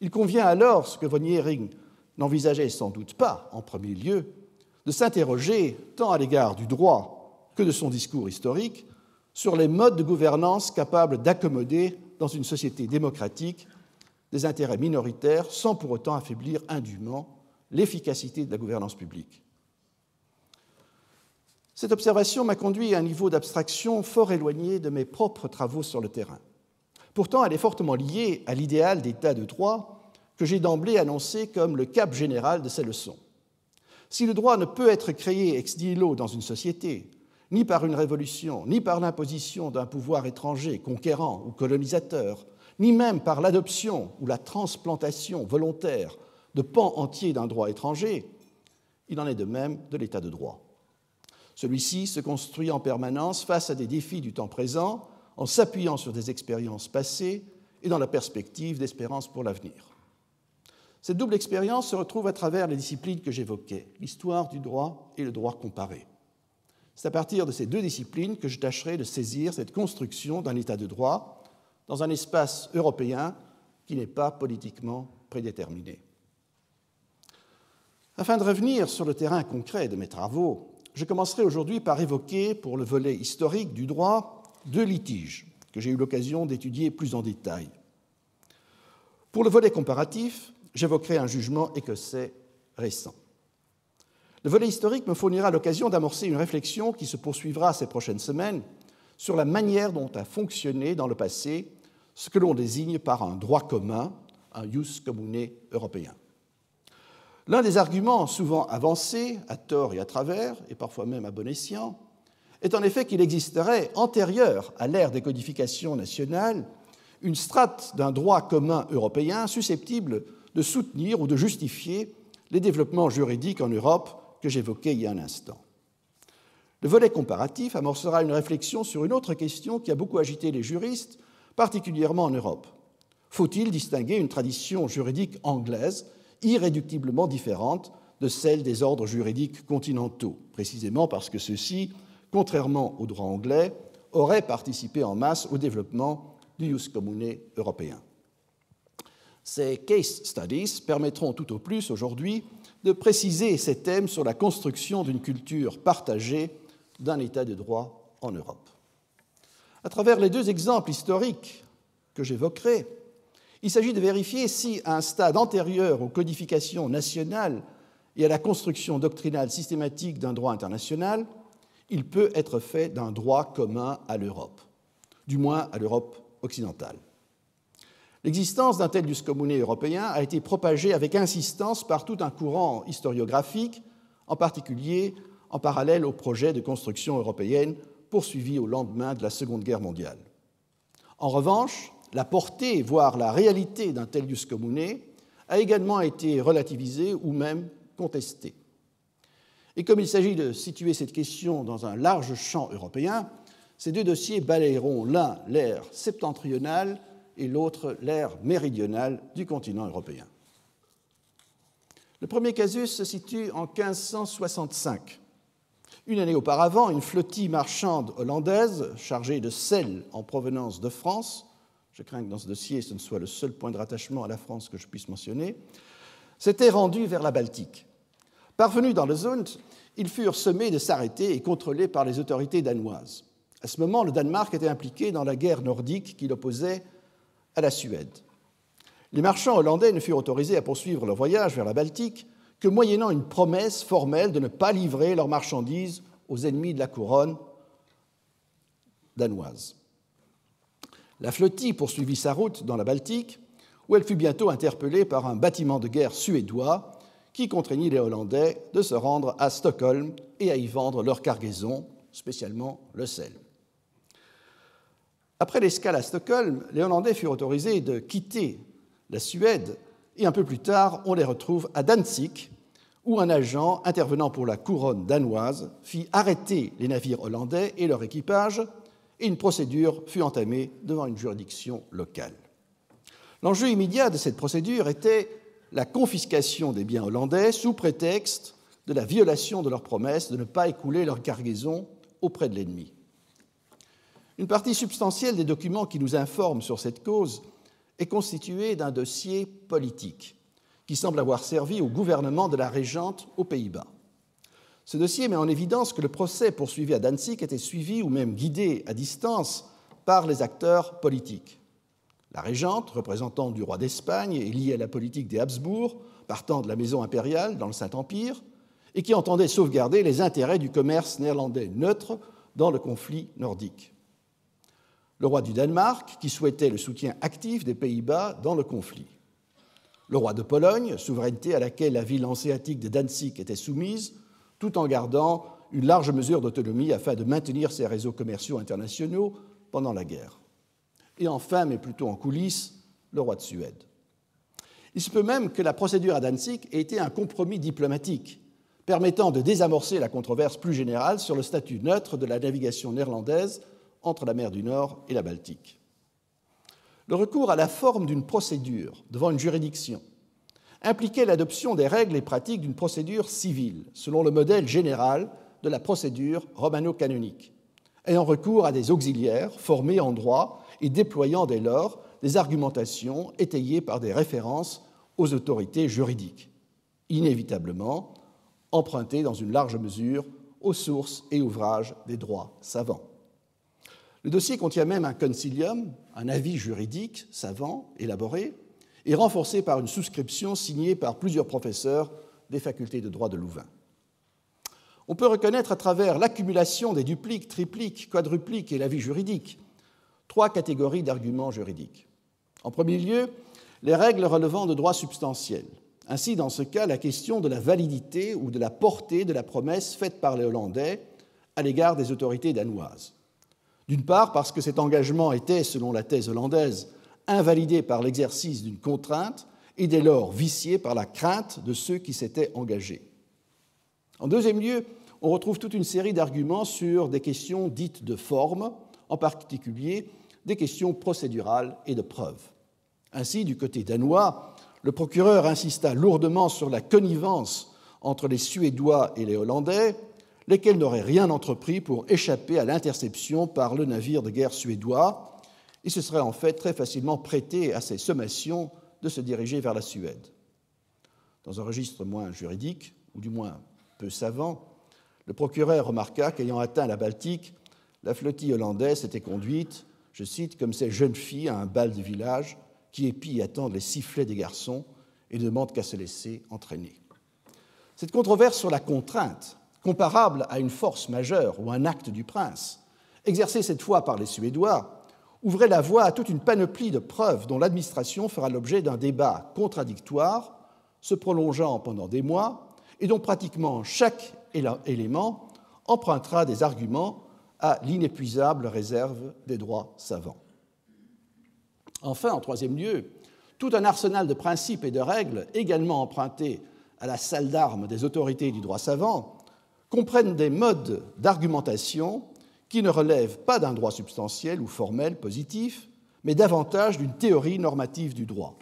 il convient alors, ce que von Jhering n'envisageait sans doute pas en premier lieu, de s'interroger tant à l'égard du droit que de son discours historique sur les modes de gouvernance capables d'accommoder dans une société démocratique des intérêts minoritaires sans pour autant affaiblir indûment l'efficacité de la gouvernance publique. Cette observation m'a conduit à un niveau d'abstraction fort éloigné de mes propres travaux sur le terrain. Pourtant, elle est fortement liée à l'idéal d'état de droit que j'ai d'emblée annoncé comme le cap général de ces leçons. Si le droit ne peut être créé ex nihilo dans une société, ni par une révolution, ni par l'imposition d'un pouvoir étranger, conquérant ou colonisateur, ni même par l'adoption ou la transplantation volontaire de pans entiers d'un droit étranger, il en est de même de l'état de droit. Celui-ci se construit en permanence face à des défis du temps présent, en s'appuyant sur des expériences passées et dans la perspective d'espérance pour l'avenir. Cette double expérience se retrouve à travers les disciplines que j'évoquais, l'histoire du droit et le droit comparé. C'est à partir de ces deux disciplines que je tâcherai de saisir cette construction d'un état de droit dans un espace européen qui n'est pas politiquement prédéterminé. Afin de revenir sur le terrain concret de mes travaux, je commencerai aujourd'hui par évoquer, pour le volet historique du droit, deux litiges que j'ai eu l'occasion d'étudier plus en détail. Pour le volet comparatif, j'évoquerai un jugement écossais récent. Le volet historique me fournira l'occasion d'amorcer une réflexion qui se poursuivra ces prochaines semaines sur la manière dont a fonctionné dans le passé ce que l'on désigne par un droit commun, un jus commune européen. L'un des arguments souvent avancés, à tort et à travers, et parfois même à bon escient, est en effet qu'il existerait, antérieure à l'ère des codifications nationales, une strate d'un droit commun européen susceptible de soutenir ou de justifier les développements juridiques en Europe que j'évoquais il y a un instant. Le volet comparatif amorcera une réflexion sur une autre question qui a beaucoup agité les juristes, particulièrement en Europe. Faut-il distinguer une tradition juridique anglaise irréductiblement différente de celle des ordres juridiques continentaux, précisément parce que ceux-ci, contrairement au droit anglais, auraient participé en masse au développement du jus commune européen. Ces case studies permettront tout au plus aujourd'hui de préciser ces thèmes sur la construction d'une culture partagée d'un état de droit en Europe. À travers les deux exemples historiques que j'évoquerai, il s'agit de vérifier si, à un stade antérieur aux codifications nationales et à la construction doctrinale systématique d'un droit international, il peut être fait d'un droit commun à l'Europe, du moins à l'Europe occidentale. L'existence d'un tel jus commune européen a été propagée avec insistance par tout un courant historiographique, en particulier en parallèle au projet de construction européenne poursuivi au lendemain de la Seconde Guerre mondiale. En revanche, la portée, voire la réalité d'un tel jus commune a également été relativisée ou même contestée. Et comme il s'agit de situer cette question dans un large champ européen, ces deux dossiers balayeront l'un l'ère septentrionale et l'autre l'ère méridionale du continent européen. Le premier casus se situe en 1565. Une année auparavant, une flottille marchande hollandaise chargée de sel en provenance de France, je crains que dans ce dossier ce ne soit le seul point de rattachement à la France que je puisse mentionner, s'était rendue vers la Baltique. Parvenus dans le Zund, ils furent sommés de s'arrêter et contrôlés par les autorités danoises. À ce moment, le Danemark était impliqué dans la guerre nordique qui l'opposait à la Suède. Les marchands hollandais ne furent autorisés à poursuivre leur voyage vers la Baltique que moyennant une promesse formelle de ne pas livrer leurs marchandises aux ennemis de la couronne danoise. La flottille poursuivit sa route dans la Baltique, où elle fut bientôt interpellée par un bâtiment de guerre suédois qui contraignit les Hollandais de se rendre à Stockholm et à y vendre leur cargaison, spécialement le sel. Après l'escale à Stockholm, les Hollandais furent autorisés de quitter la Suède et un peu plus tard, on les retrouve à Danzig, où un agent intervenant pour la couronne danoise fit arrêter les navires hollandais et leur équipage, et une procédure fut entamée devant une juridiction locale. L'enjeu immédiat de cette procédure était la confiscation des biens hollandais sous prétexte de la violation de leur promesse de ne pas écouler leur cargaison auprès de l'ennemi. Une partie substantielle des documents qui nous informent sur cette cause est constituée d'un dossier politique qui semble avoir servi au gouvernement de la régente aux Pays-Bas. Ce dossier met en évidence que le procès poursuivi à Danzig était suivi ou même guidé à distance par les acteurs politiques. La régente, représentante du roi d'Espagne et liée à la politique des Habsbourg, partant de la maison impériale dans le Saint-Empire, et qui entendait sauvegarder les intérêts du commerce néerlandais neutre dans le conflit nordique. Le roi du Danemark, qui souhaitait le soutien actif des Pays-Bas dans le conflit. Le roi de Pologne, souveraineté à laquelle la ville hanséatique de Danzig était soumise, tout en gardant une large mesure d'autonomie afin de maintenir ses réseaux commerciaux internationaux pendant la guerre. Et enfin, mais plutôt en coulisses, le roi de Suède. Il se peut même que la procédure à Danzig ait été un compromis diplomatique, permettant de désamorcer la controverse plus générale sur le statut neutre de la navigation néerlandaise entre la mer du Nord et la Baltique. Le recours à la forme d'une procédure devant une juridiction impliquait l'adoption des règles et pratiques d'une procédure civile, selon le modèle général de la procédure romano-canonique, ayant recours à des auxiliaires formés en droit et déployant dès lors des argumentations étayées par des références aux autorités juridiques, inévitablement empruntées dans une large mesure aux sources et ouvrages des droits savants. Le dossier contient même un concilium, un avis juridique savant, élaboré, et renforcé par une souscription signée par plusieurs professeurs des facultés de droit de Louvain. On peut reconnaître à travers l'accumulation des dupliques, tripliques, quadrupliques et l'avis juridique trois catégories d'arguments juridiques. En premier lieu, les règles relevant de droits substantiels. Ainsi, dans ce cas, la question de la validité ou de la portée de la promesse faite par les Hollandais à l'égard des autorités danoises. D'une part, parce que cet engagement était, selon la thèse hollandaise, invalidé par l'exercice d'une contrainte et dès lors vicié par la crainte de ceux qui s'étaient engagés. En deuxième lieu, on retrouve toute une série d'arguments sur des questions dites de forme, en particulier des questions procédurales et de preuve. Ainsi, du côté danois, le procureur insista lourdement sur la connivence entre les Suédois et les Hollandais, lesquels n'auraient rien entrepris pour échapper à l'interception par le navire de guerre suédois, et se seraient en fait très facilement prêtés à ces sommations de se diriger vers la Suède. Dans un registre moins juridique, ou du moins peu savant, le procureur remarqua qu'ayant atteint la Baltique, la flottille hollandaise s'était conduite, je cite, comme ces jeunes filles à un bal de village qui épient et attendent les sifflets des garçons et ne demandent qu'à se laisser entraîner. Cette controverse sur la contrainte, comparable à une force majeure ou un acte du prince, exercée cette fois par les Suédois, ouvrait la voie à toute une panoplie de preuves dont l'administration fera l'objet d'un débat contradictoire, se prolongeant pendant des mois, et dont pratiquement chaque élément empruntera des arguments à l'inépuisable réserve des droits savants. Enfin, en troisième lieu, tout un arsenal de principes et de règles, également empruntés à la salle d'armes des autorités du droit savant, comprennent des modes d'argumentation qui ne relèvent pas d'un droit substantiel ou formel positif, mais davantage d'une théorie normative du droit.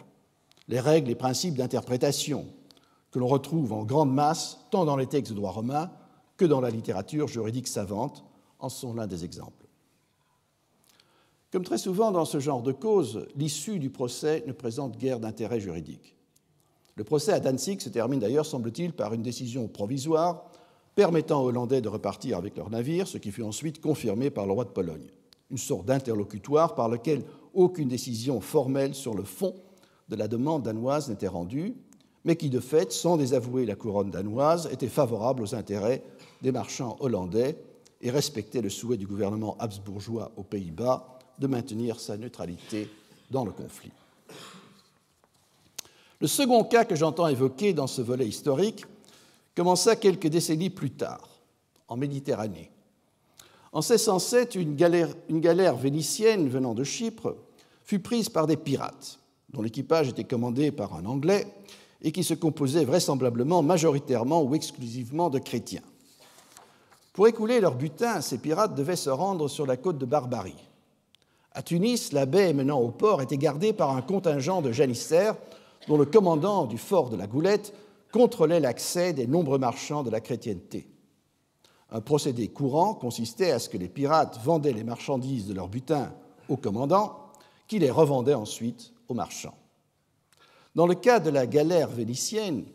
Les règles et principes d'interprétation que l'on retrouve en grande masse tant dans les textes de droit romain que dans la littérature juridique savante en sont l'un des exemples. Comme très souvent dans ce genre de cause, l'issue du procès ne présente guère d'intérêt juridique. Le procès à Danzig se termine d'ailleurs, semble-t-il, par une décision provisoire permettant aux Hollandais de repartir avec leurs navires, ce qui fut ensuite confirmé par le roi de Pologne. Une sorte d'interlocutoire par lequel aucune décision formelle sur le fond de la demande danoise n'était rendue, mais qui, de fait, sans désavouer la couronne danoise, était favorable aux intérêts des marchands hollandais et respectait le souhait du gouvernement habsbourgeois aux Pays-Bas de maintenir sa neutralité dans le conflit. Le second cas que j'entends évoquer dans ce volet historique commença quelques décennies plus tard, en Méditerranée. En 1607, une galère vénitienne venant de Chypre fut prise par des pirates, dont l'équipage était commandé par un Anglais et qui se composait vraisemblablement majoritairement ou exclusivement de chrétiens. Pour écouler leur butin, ces pirates devaient se rendre sur la côte de Barbarie. À Tunis, la baie menant au port était gardée par un contingent de janissaires dont le commandant du fort de la Goulette contrôlait l'accès des nombreux marchands de la chrétienté. Un procédé courant consistait à ce que les pirates vendaient les marchandises de leur butin au commandant, qui les revendait ensuite aux marchands. Dans le cas de la galère vénitienne,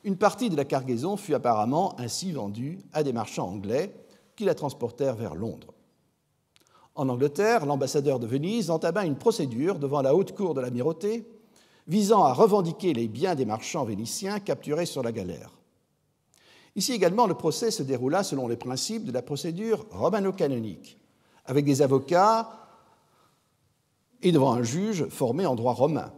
une partie de la cargaison fut apparemment ainsi vendue à des marchands anglais qui la transportèrent vers Londres. En Angleterre, l'ambassadeur de Venise entama une procédure devant la haute cour de l'amirauté visant à revendiquer les biens des marchands vénitiens capturés sur la galère. Ici également, le procès se déroula selon les principes de la procédure romano-canonique, avec des avocats et devant un juge formé en droit romain.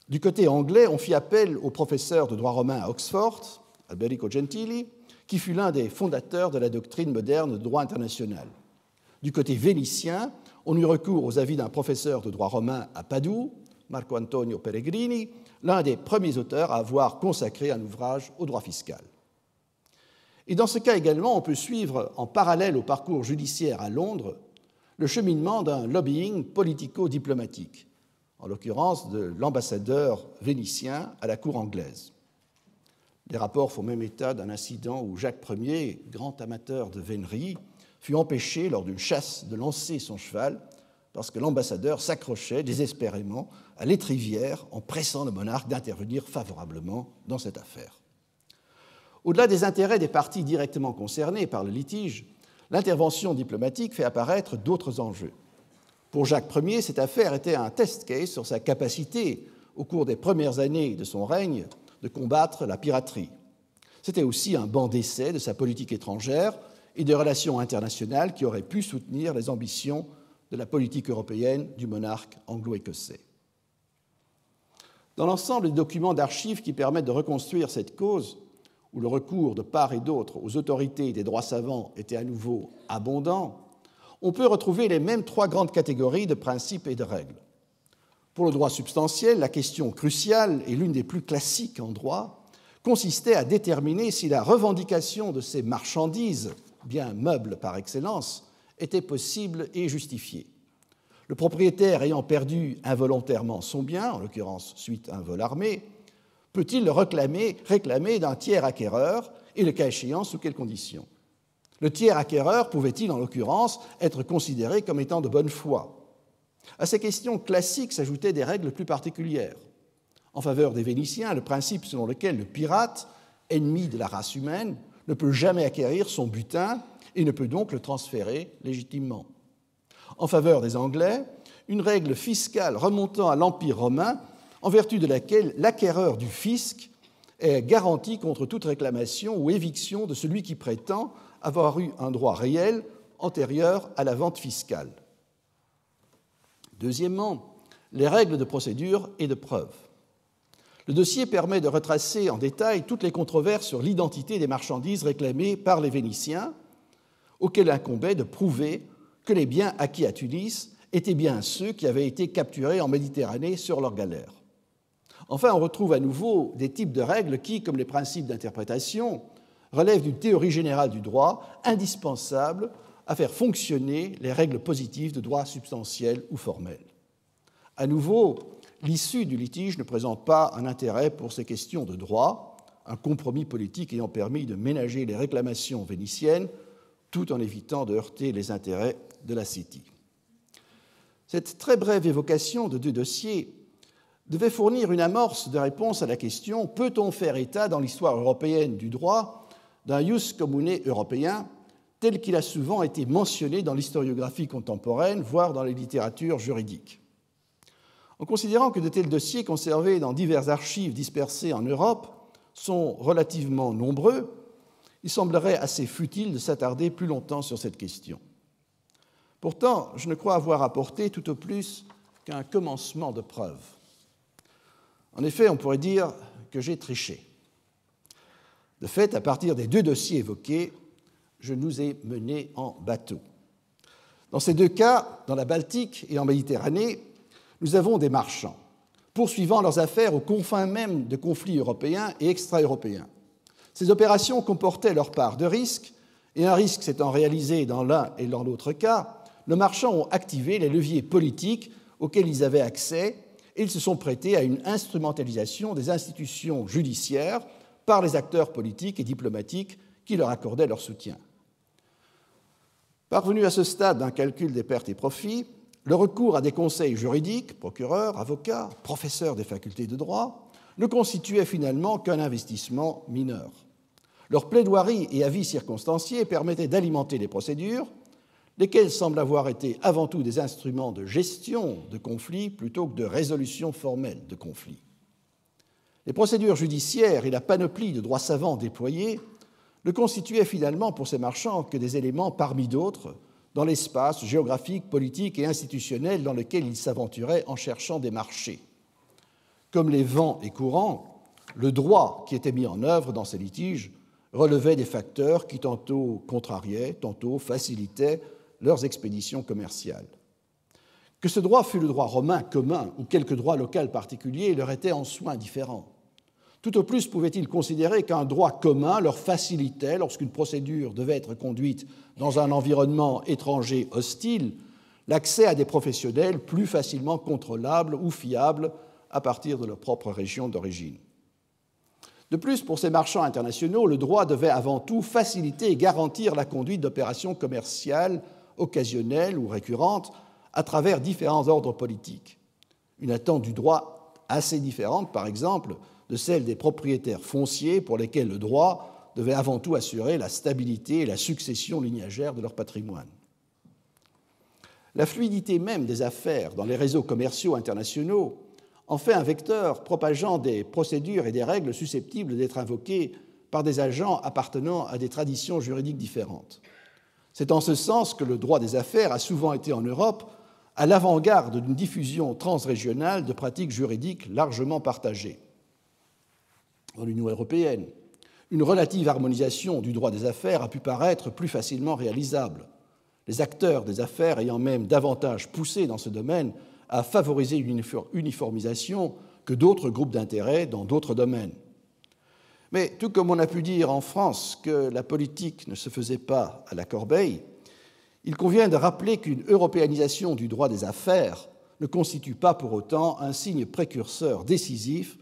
Du côté anglais, on fit appel au professeur de droit romain à Oxford, Alberico Gentili, qui fut l'un des fondateurs de la doctrine moderne de droit international. Du côté vénitien, on eut recours aux avis d'un professeur de droit romain à Padoue, Marco Antonio Peregrini, l'un des premiers auteurs à avoir consacré un ouvrage au droit fiscal. Et dans ce cas également, on peut suivre en parallèle au parcours judiciaire à Londres le cheminement d'un lobbying politico-diplomatique, en l'occurrence de l'ambassadeur vénitien à la cour anglaise. Les rapports font même état d'un incident où Jacques Ier, grand amateur de vénerie, fut empêché lors d'une chasse de lancer son cheval parce que l'ambassadeur s'accrochait désespérément à l'étrivière en pressant le monarque d'intervenir favorablement dans cette affaire. Au-delà des intérêts des parties directement concernées par le litige, l'intervention diplomatique fait apparaître d'autres enjeux. Pour Jacques Ier, cette affaire était un test case sur sa capacité, au cours des premières années de son règne, de combattre la piraterie. C'était aussi un banc d'essai de sa politique étrangère et des relations internationales qui auraient pu soutenir les ambitions de la politique européenne du monarque anglo-écossais. Dans l'ensemble des documents d'archives qui permettent de reconstruire cette cause, où le recours de part et d'autre aux autorités des droits savants était à nouveau abondant, on peut retrouver les mêmes trois grandes catégories de principes et de règles. Pour le droit substantiel, la question cruciale et l'une des plus classiques en droit consistait à déterminer si la revendication de ces marchandises, biens meubles par excellence, était possible et justifiée. Le propriétaire ayant perdu involontairement son bien, en l'occurrence suite à un vol armé, peut-il le réclamer d'un tiers acquéreur et, le cas échéant, sous quelles conditions? Le tiers acquéreur pouvait-il, en l'occurrence, être considéré comme étant de bonne foi? À ces questions classiques s'ajoutaient des règles plus particulières. En faveur des Vénitiens, le principe selon lequel le pirate, ennemi de la race humaine, ne peut jamais acquérir son butin et ne peut donc le transférer légitimement. En faveur des Anglais, une règle fiscale remontant à l'Empire romain, en vertu de laquelle l'acquéreur du fisc est garantie contre toute réclamation ou éviction de celui qui prétend avoir eu un droit réel antérieur à la vente fiscale. Deuxièmement, les règles de procédure et de preuve. Le dossier permet de retracer en détail toutes les controverses sur l'identité des marchandises réclamées par les Vénitiens, auxquels incombait de prouver que les biens acquis à Tunis étaient bien ceux qui avaient été capturés en Méditerranée sur leurs galères. Enfin, on retrouve à nouveau des types de règles qui, comme les principes d'interprétation, relèvent d'une théorie générale du droit indispensable à faire fonctionner les règles positives de droit substantiel ou formel. À nouveau, l'issue du litige ne présente pas un intérêt pour ces questions de droit, un compromis politique ayant permis de ménager les réclamations vénitiennes tout en évitant de heurter les intérêts de la City. Cette très brève évocation de deux dossiers devait fournir une amorce de réponse à la question « Peut-on faire état dans l'histoire européenne du droit d'un ius commune européen tel qu'il a souvent été mentionné dans l'historiographie contemporaine, voire dans les littératures juridiques ?» En considérant que de tels dossiers conservés dans diverses archives dispersées en Europe sont relativement nombreux, il semblerait assez futile de s'attarder plus longtemps sur cette question. Pourtant, je ne crois avoir apporté tout au plus qu'un commencement de preuve. En effet, on pourrait dire que j'ai triché. De fait, à partir des deux dossiers évoqués, je nous ai menés en bateau. Dans ces deux cas, dans la Baltique et en Méditerranée, nous avons des marchands poursuivant leurs affaires aux confins même de conflits européens et extra-européens. Ces opérations comportaient leur part de risques, et un risque s'étant réalisé dans l'un et dans l'autre cas, nos marchands ont activé les leviers politiques auxquels ils avaient accès et ils se sont prêtés à une instrumentalisation des institutions judiciaires par les acteurs politiques et diplomatiques qui leur accordaient leur soutien. Parvenu à ce stade d'un calcul des pertes et profits, le recours à des conseils juridiques, procureurs, avocats, professeurs des facultés de droit, ne constituait finalement qu'un investissement mineur. Leurs plaidoiries et avis circonstanciés permettaient d'alimenter les procédures, lesquelles semblent avoir été avant tout des instruments de gestion de conflits plutôt que de résolution formelle de conflits. Les procédures judiciaires et la panoplie de droits savants déployés ne constituaient finalement pour ces marchands que des éléments parmi d'autres dans l'espace géographique, politique et institutionnel dans lequel ils s'aventuraient en cherchant des marchés. Comme les vents et courants, le droit qui était mis en œuvre dans ces litiges relevait des facteurs qui tantôt contrariaient, tantôt facilitaient leurs expéditions commerciales. Que ce droit fût le droit romain commun ou quelque droit local particulier leur était en soi indifférent. Tout au plus pouvaient-ils considérer qu'un droit commun leur facilitait, lorsqu'une procédure devait être conduite dans un environnement étranger hostile, l'accès à des professionnels plus facilement contrôlables ou fiables à partir de leur propre région d'origine. De plus, pour ces marchands internationaux, le droit devait avant tout faciliter et garantir la conduite d'opérations commerciales occasionnelles ou récurrentes à travers différents ordres politiques. Une attente du droit assez différente, par exemple, de celle des propriétaires fonciers pour lesquels le droit devait avant tout assurer la stabilité et la succession lignagère de leur patrimoine. La fluidité même des affaires dans les réseaux commerciaux internationaux en fait un vecteur propageant des procédures et des règles susceptibles d'être invoquées par des agents appartenant à des traditions juridiques différentes. C'est en ce sens que le droit des affaires a souvent été en Europe à l'avant-garde d'une diffusion transrégionale de pratiques juridiques largement partagées. Dans l'Union européenne, une relative harmonisation du droit des affaires a pu paraître plus facilement réalisable, les acteurs des affaires ayant même davantage poussé dans ce domaine à favoriser une uniformisation que d'autres groupes d'intérêt dans d'autres domaines. Mais tout comme on a pu dire en France que la politique ne se faisait pas à la corbeille, il convient de rappeler qu'une européanisation du droit des affaires ne constitue pas pour autant un signe précurseur décisif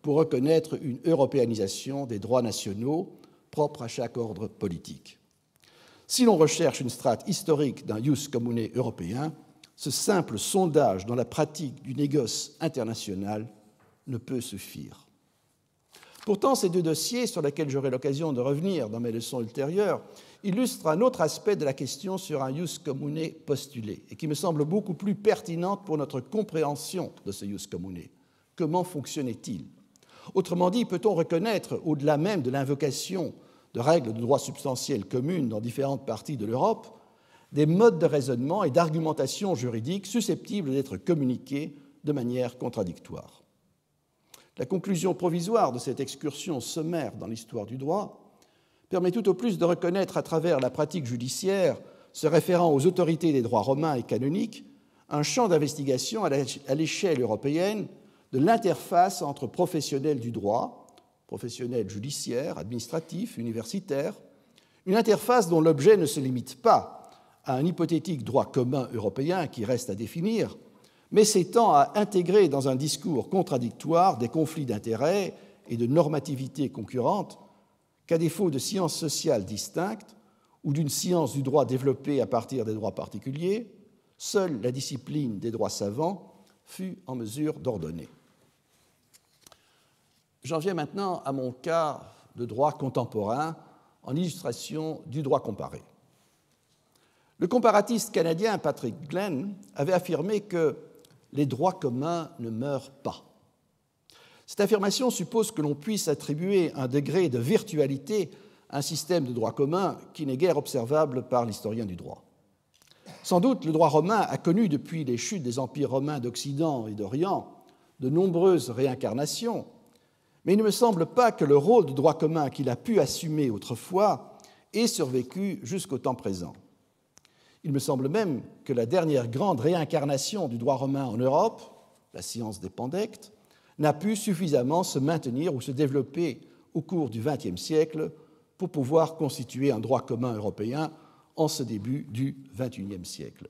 pour reconnaître une européanisation des droits nationaux propres à chaque ordre politique. Si l'on recherche une strate historique d'un ius commune européen, ce simple sondage dans la pratique du négoce international ne peut suffire. Pourtant, ces deux dossiers, sur lesquels j'aurai l'occasion de revenir dans mes leçons ultérieures, illustrent un autre aspect de la question sur un ius commune postulé, et qui me semble beaucoup plus pertinente pour notre compréhension de ce ius commune. Comment fonctionnait-il ? Autrement dit, peut-on reconnaître, au-delà même de l'invocation de règles de droit substantiel communes dans différentes parties de l'Europe, des modes de raisonnement et d'argumentation juridique susceptibles d'être communiqués de manière contradictoire. La conclusion provisoire de cette excursion sommaire dans l'histoire du droit permet tout au plus de reconnaître à travers la pratique judiciaire se référant aux autorités des droits romains et canoniques un champ d'investigation à l'échelle européenne de l'interface entre professionnels du droit, professionnels judiciaires, administratifs, universitaires, une interface dont l'objet ne se limite pas à un hypothétique droit commun européen qui reste à définir, mais s'étend à intégrer dans un discours contradictoire des conflits d'intérêts et de normativités concurrentes qu'à défaut de sciences sociales distinctes ou d'une science du droit développée à partir des droits particuliers, seule la discipline des droits savants fut en mesure d'ordonner. J'en viens maintenant à mon cas de droit contemporain en illustration du droit comparé. Le comparatiste canadien Patrick Glenn avait affirmé que les droits communs ne meurent pas. Cette affirmation suppose que l'on puisse attribuer un degré de virtualité à un système de droit commun qui n'est guère observable par l'historien du droit. Sans doute, le droit romain a connu depuis les chutes des empires romains d'Occident et d'Orient de nombreuses réincarnations, mais il ne me semble pas que le rôle de droit commun qu'il a pu assumer autrefois ait survécu jusqu'au temps présent. Il me semble même que la dernière grande réincarnation du droit romain en Europe, la science des pandectes, n'a pu suffisamment se maintenir ou se développer au cours du XXe siècle pour pouvoir constituer un droit commun européen en ce début du XXIe siècle.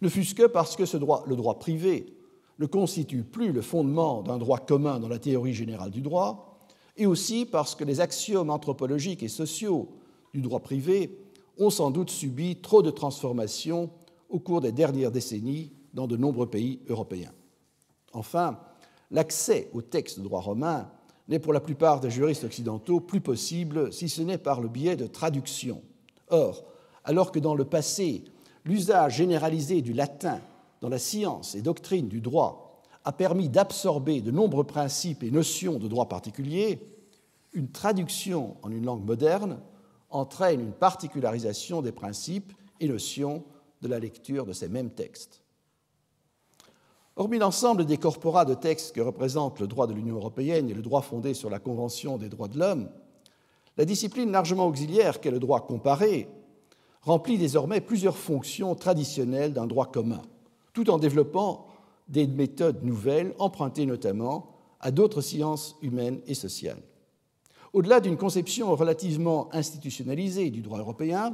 Ne fût-ce que parce que le droit privé ne constitue plus le fondement d'un droit commun dans la théorie générale du droit, et aussi parce que les axiomes anthropologiques et sociaux du droit privé ont sans doute subi trop de transformations au cours des dernières décennies dans de nombreux pays européens. Enfin, l'accès aux textes de droit romain n'est pour la plupart des juristes occidentaux plus possible si ce n'est par le biais de traductions. Or, alors que dans le passé, l'usage généralisé du latin dans la science et doctrine du droit a permis d'absorber de nombreux principes et notions de droit particulier, une traduction en une langue moderne entraîne une particularisation des principes et notions de la lecture de ces mêmes textes. Hormis l'ensemble des corporats de textes que représentent le droit de l'Union européenne et le droit fondé sur la Convention des droits de l'homme, la discipline largement auxiliaire qu'est le droit comparé remplit désormais plusieurs fonctions traditionnelles d'un droit commun, tout en développant des méthodes nouvelles empruntées notamment à d'autres sciences humaines et sociales. Au-delà d'une conception relativement institutionnalisée du droit européen,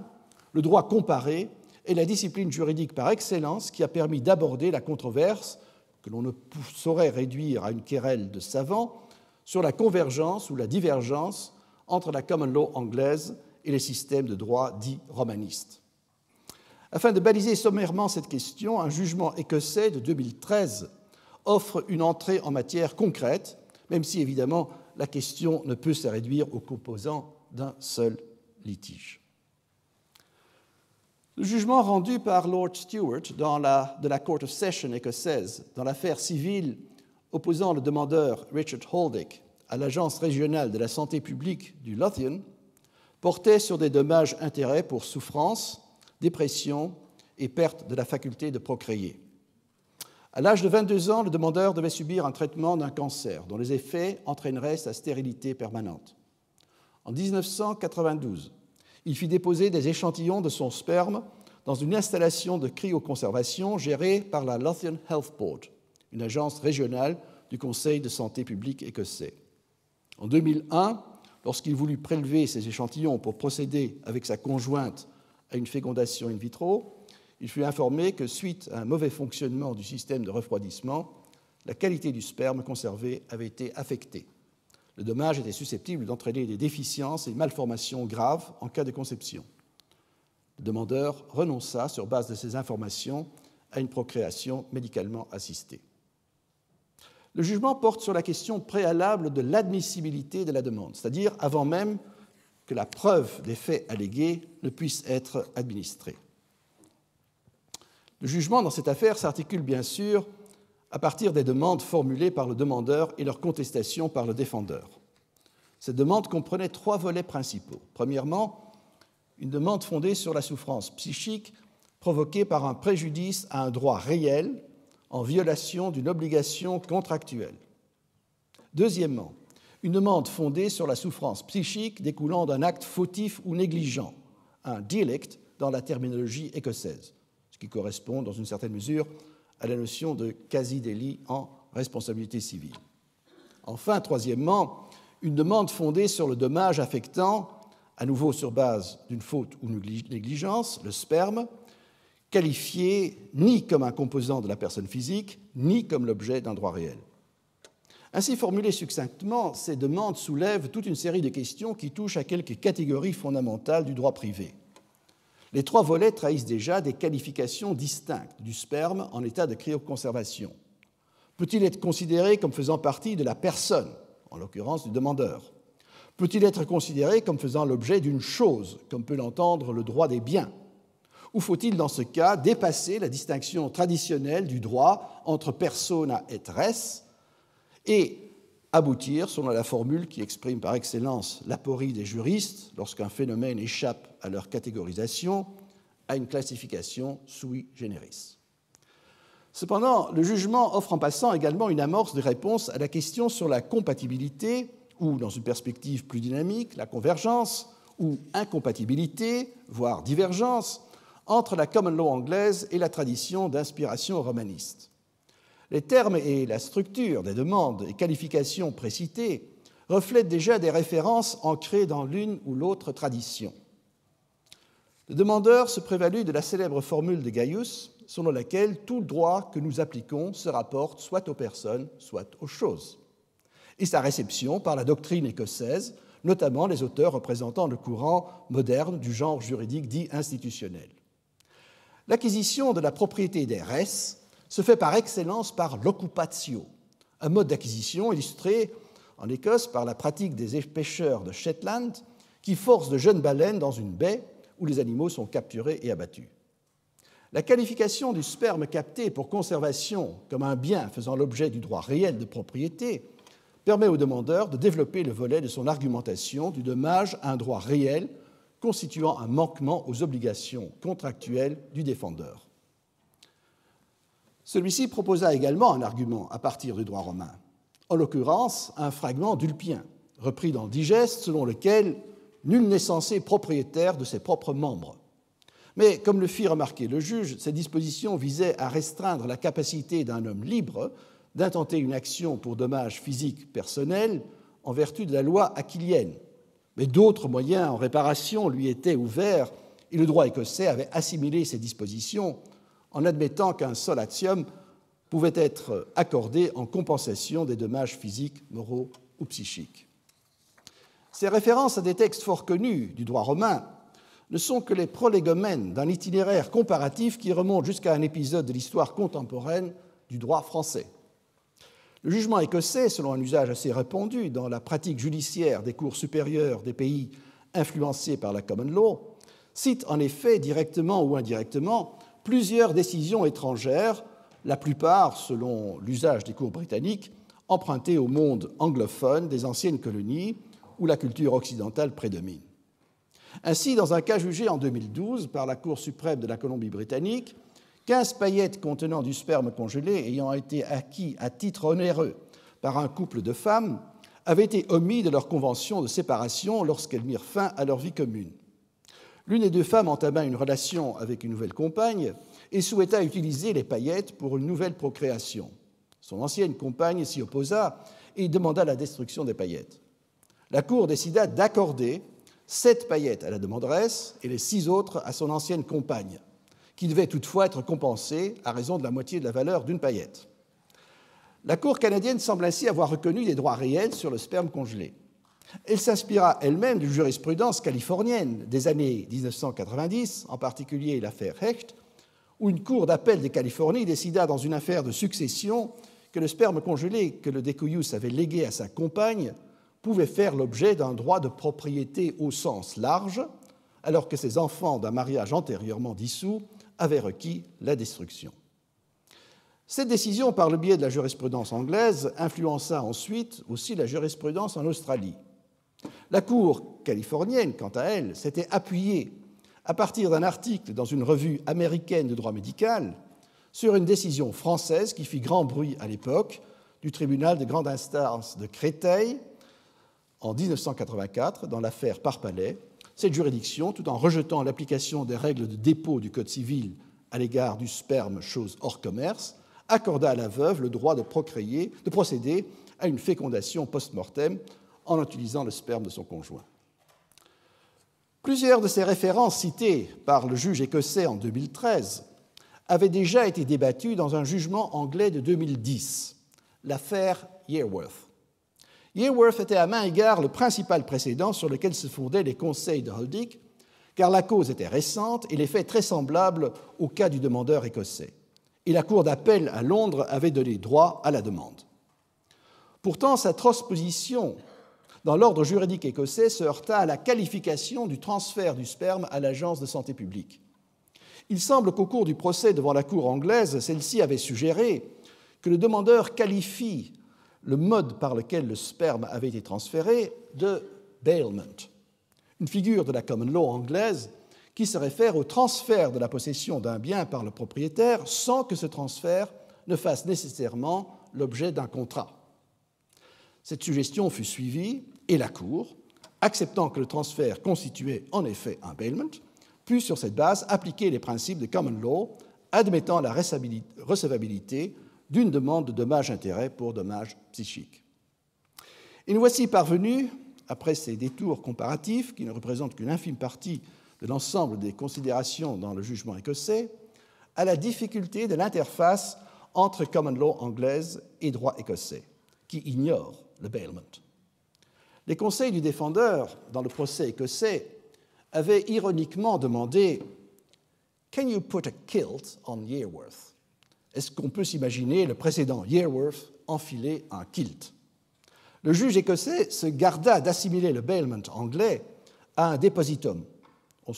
le droit comparé est la discipline juridique par excellence qui a permis d'aborder la controverse, que l'on ne saurait réduire à une querelle de savants, sur la convergence ou la divergence entre la common law anglaise et les systèmes de droit dits romanistes. Afin de baliser sommairement cette question, un jugement écossais de 2013 offre une entrée en matière concrète, même si évidemment la question ne peut se réduire aux composants d'un seul litige. Le jugement rendu par Lord Stewart de la Court of Session écossaise dans l'affaire civile opposant le demandeur Richard Holdick à l'Agence régionale de la santé publique du Lothian portait sur des dommages-intérêts pour souffrance, dépression et perte de la faculté de procréer. À l'âge de 22 ans, le demandeur devait subir un traitement d'un cancer dont les effets entraîneraient sa stérilité permanente. En 1992, il fit déposer des échantillons de son sperme dans une installation de cryoconservation gérée par la Lothian Health Board, une agence régionale du Conseil de santé publique écossais. En 2001, lorsqu'il voulut prélever ces échantillons pour procéder avec sa conjointe à une fécondation in vitro, il fut informé que, suite à un mauvais fonctionnement du système de refroidissement, la qualité du sperme conservé avait été affectée. Le dommage était susceptible d'entraîner des déficiences et malformations graves en cas de conception. Le demandeur renonça, sur base de ces informations, à une procréation médicalement assistée. Le jugement porte sur la question préalable de l'admissibilité de la demande, c'est-à-dire avant même que la preuve des faits allégués ne puisse être administrée. Le jugement dans cette affaire s'articule bien sûr à partir des demandes formulées par le demandeur et leur contestation par le défendeur. Cette demande comprenait 3 volets principaux. Premièrement, une demande fondée sur la souffrance psychique provoquée par un préjudice à un droit réel en violation d'une obligation contractuelle. Deuxièmement, une demande fondée sur la souffrance psychique découlant d'un acte fautif ou négligent, un delict dans la terminologie écossaise, ce qui correspond dans une certaine mesure à la notion de quasi-délit en responsabilité civile. Enfin, troisièmement, une demande fondée sur le dommage affectant, à nouveau sur base d'une faute ou négligence, le sperme, qualifié ni comme un composant de la personne physique, ni comme l'objet d'un droit réel. Ainsi formulées succinctement, ces demandes soulèvent toute une série de questions qui touchent à quelques catégories fondamentales du droit privé. Les 3 volets trahissent déjà des qualifications distinctes du sperme en état de cryoconservation. Peut-il être considéré comme faisant partie de la personne, en l'occurrence du demandeur? Peut-il être considéré comme faisant l'objet d'une chose, comme peut l'entendre le droit des biens? Ou faut-il, dans ce cas, dépasser la distinction traditionnelle du droit entre persona et res et aboutir, selon la formule qui exprime par excellence l'aporie des juristes, lorsqu'un phénomène échappe à leur catégorisation, à une classification sui generis. Cependant, le jugement offre en passant également une amorce de réponse à la question sur la compatibilité, ou, dans une perspective plus dynamique, la convergence, ou incompatibilité, voire divergence, entre la common law anglaise et la tradition d'inspiration romaniste. Les termes et la structure des demandes et qualifications précitées reflètent déjà des références ancrées dans l'une ou l'autre tradition. Le demandeur se prévalut de la célèbre formule de Gaius, selon laquelle tout droit que nous appliquons se rapporte soit aux personnes, soit aux choses, et sa réception par la doctrine écossaise, notamment les auteurs représentant le courant moderne du genre juridique dit institutionnel. L'acquisition de la propriété des res se fait par excellence par l'occupatio, un mode d'acquisition illustré en Écosse par la pratique des pêcheurs de Shetland qui forcent de jeunes baleines dans une baie où les animaux sont capturés et abattus. La qualification du sperme capté pour conservation comme un bien faisant l'objet du droit réel de propriété permet au demandeur de développer le volet de son argumentation du dommage à un droit réel constituant un manquement aux obligations contractuelles du défendeur. Celui-ci proposa également un argument à partir du droit romain, en l'occurrence un fragment d'Ulpien, repris dans le Digeste, selon lequel nul n'est censé propriétaire de ses propres membres. Mais, comme le fit remarquer le juge, ces dispositions visaient à restreindre la capacité d'un homme libre d'intenter une action pour dommage physique personnel en vertu de la loi aquilienne. Mais d'autres moyens en réparation lui étaient ouverts et le droit écossais avait assimilé ces dispositions en admettant qu'un solatium pouvait être accordé en compensation des dommages physiques, moraux ou psychiques. Ces références à des textes fort connus du droit romain ne sont que les prolégomènes d'un itinéraire comparatif qui remonte jusqu'à un épisode de l'histoire contemporaine du droit français. Le jugement écossais, selon un usage assez répandu dans la pratique judiciaire des cours supérieures des pays influencés par la common law, cite en effet directement ou indirectement plusieurs décisions étrangères, la plupart, selon l'usage des cours britanniques, empruntées au monde anglophone des anciennes colonies où la culture occidentale prédomine. Ainsi, dans un cas jugé en 2012 par la Cour suprême de la Colombie-Britannique, 15 paillettes contenant du sperme congelé ayant été acquis à titre onéreux par un couple de femmes avaient été omis de leur convention de séparation lorsqu'elles mirent fin à leur vie commune. L'une des deux femmes entama une relation avec une nouvelle compagne et souhaita utiliser les paillettes pour une nouvelle procréation. Son ancienne compagne s'y opposa et demanda la destruction des paillettes. La Cour décida d'accorder 7 paillettes à la demanderesse et les 6 autres à son ancienne compagne, qui devait toutefois être compensée à raison de la moitié de la valeur d'une paillette. La Cour canadienne semble ainsi avoir reconnu des droits réels sur le sperme congelé. Elle s'inspira elle-même de jurisprudence californienne des années 1990, en particulier l'affaire Hecht, où une cour d'appel de Californie décida dans une affaire de succession que le sperme congelé que le décoyus avait légué à sa compagne pouvait faire l'objet d'un droit de propriété au sens large, alors que ses enfants d'un mariage antérieurement dissous avaient requis la destruction. Cette décision, par le biais de la jurisprudence anglaise, influença ensuite aussi la jurisprudence en Australie. La Cour californienne, quant à elle, s'était appuyée, à partir d'un article dans une revue américaine de droit médical, sur une décision française qui fit grand bruit à l'époque du tribunal de grande instance de Créteil en 1984 dans l'affaire Parpalais. Cette juridiction, tout en rejetant l'application des règles de dépôt du Code civil à l'égard du sperme, chose hors commerce, accorda à la veuve le droit de procéder à une fécondation post-mortem en utilisant le sperme de son conjoint. Plusieurs de ces références citées par le juge écossais en 2013 avaient déjà été débattues dans un jugement anglais de 2010, l'affaire Yearworth. Yearworth était à maint égard le principal précédent sur lequel se fondaient les conseils de Holding, car la cause était récente et les faits très semblables au cas du demandeur écossais. Et la Cour d'appel à Londres avait donné droit à la demande. Pourtant, sa transposition dans l'ordre juridique écossais se heurta à la qualification du transfert du sperme à l'Agence de santé publique. Il semble qu'au cours du procès devant la Cour anglaise, celle-ci avait suggéré que le demandeur qualifie le mode par lequel le sperme avait été transféré de bailment, une figure de la common law anglaise qui se réfère au transfert de la possession d'un bien par le propriétaire sans que ce transfert ne fasse nécessairement l'objet d'un contrat. Cette suggestion fut suivie et la Cour, acceptant que le transfert constituait en effet un bailment, put sur cette base appliquer les principes de common law, admettant la recevabilité d'une demande de dommages-intérêts pour dommages psychiques. Et nous voici parvenus, après ces détours comparatifs qui ne représentent qu'une infime partie de l'ensemble des considérations dans le jugement écossais, à la difficulté de l'interface entre common law anglaise et droit écossais, qui ignore le bailment. Les conseils du défendeur dans le procès écossais avaient ironiquement demandé « Can you put a kilt on Yearworth ?» Est-ce qu'on peut s'imaginer le précédent Yearworth enfiler un kilt? Le juge écossais se garda d'assimiler le bailment anglais à un depositum. On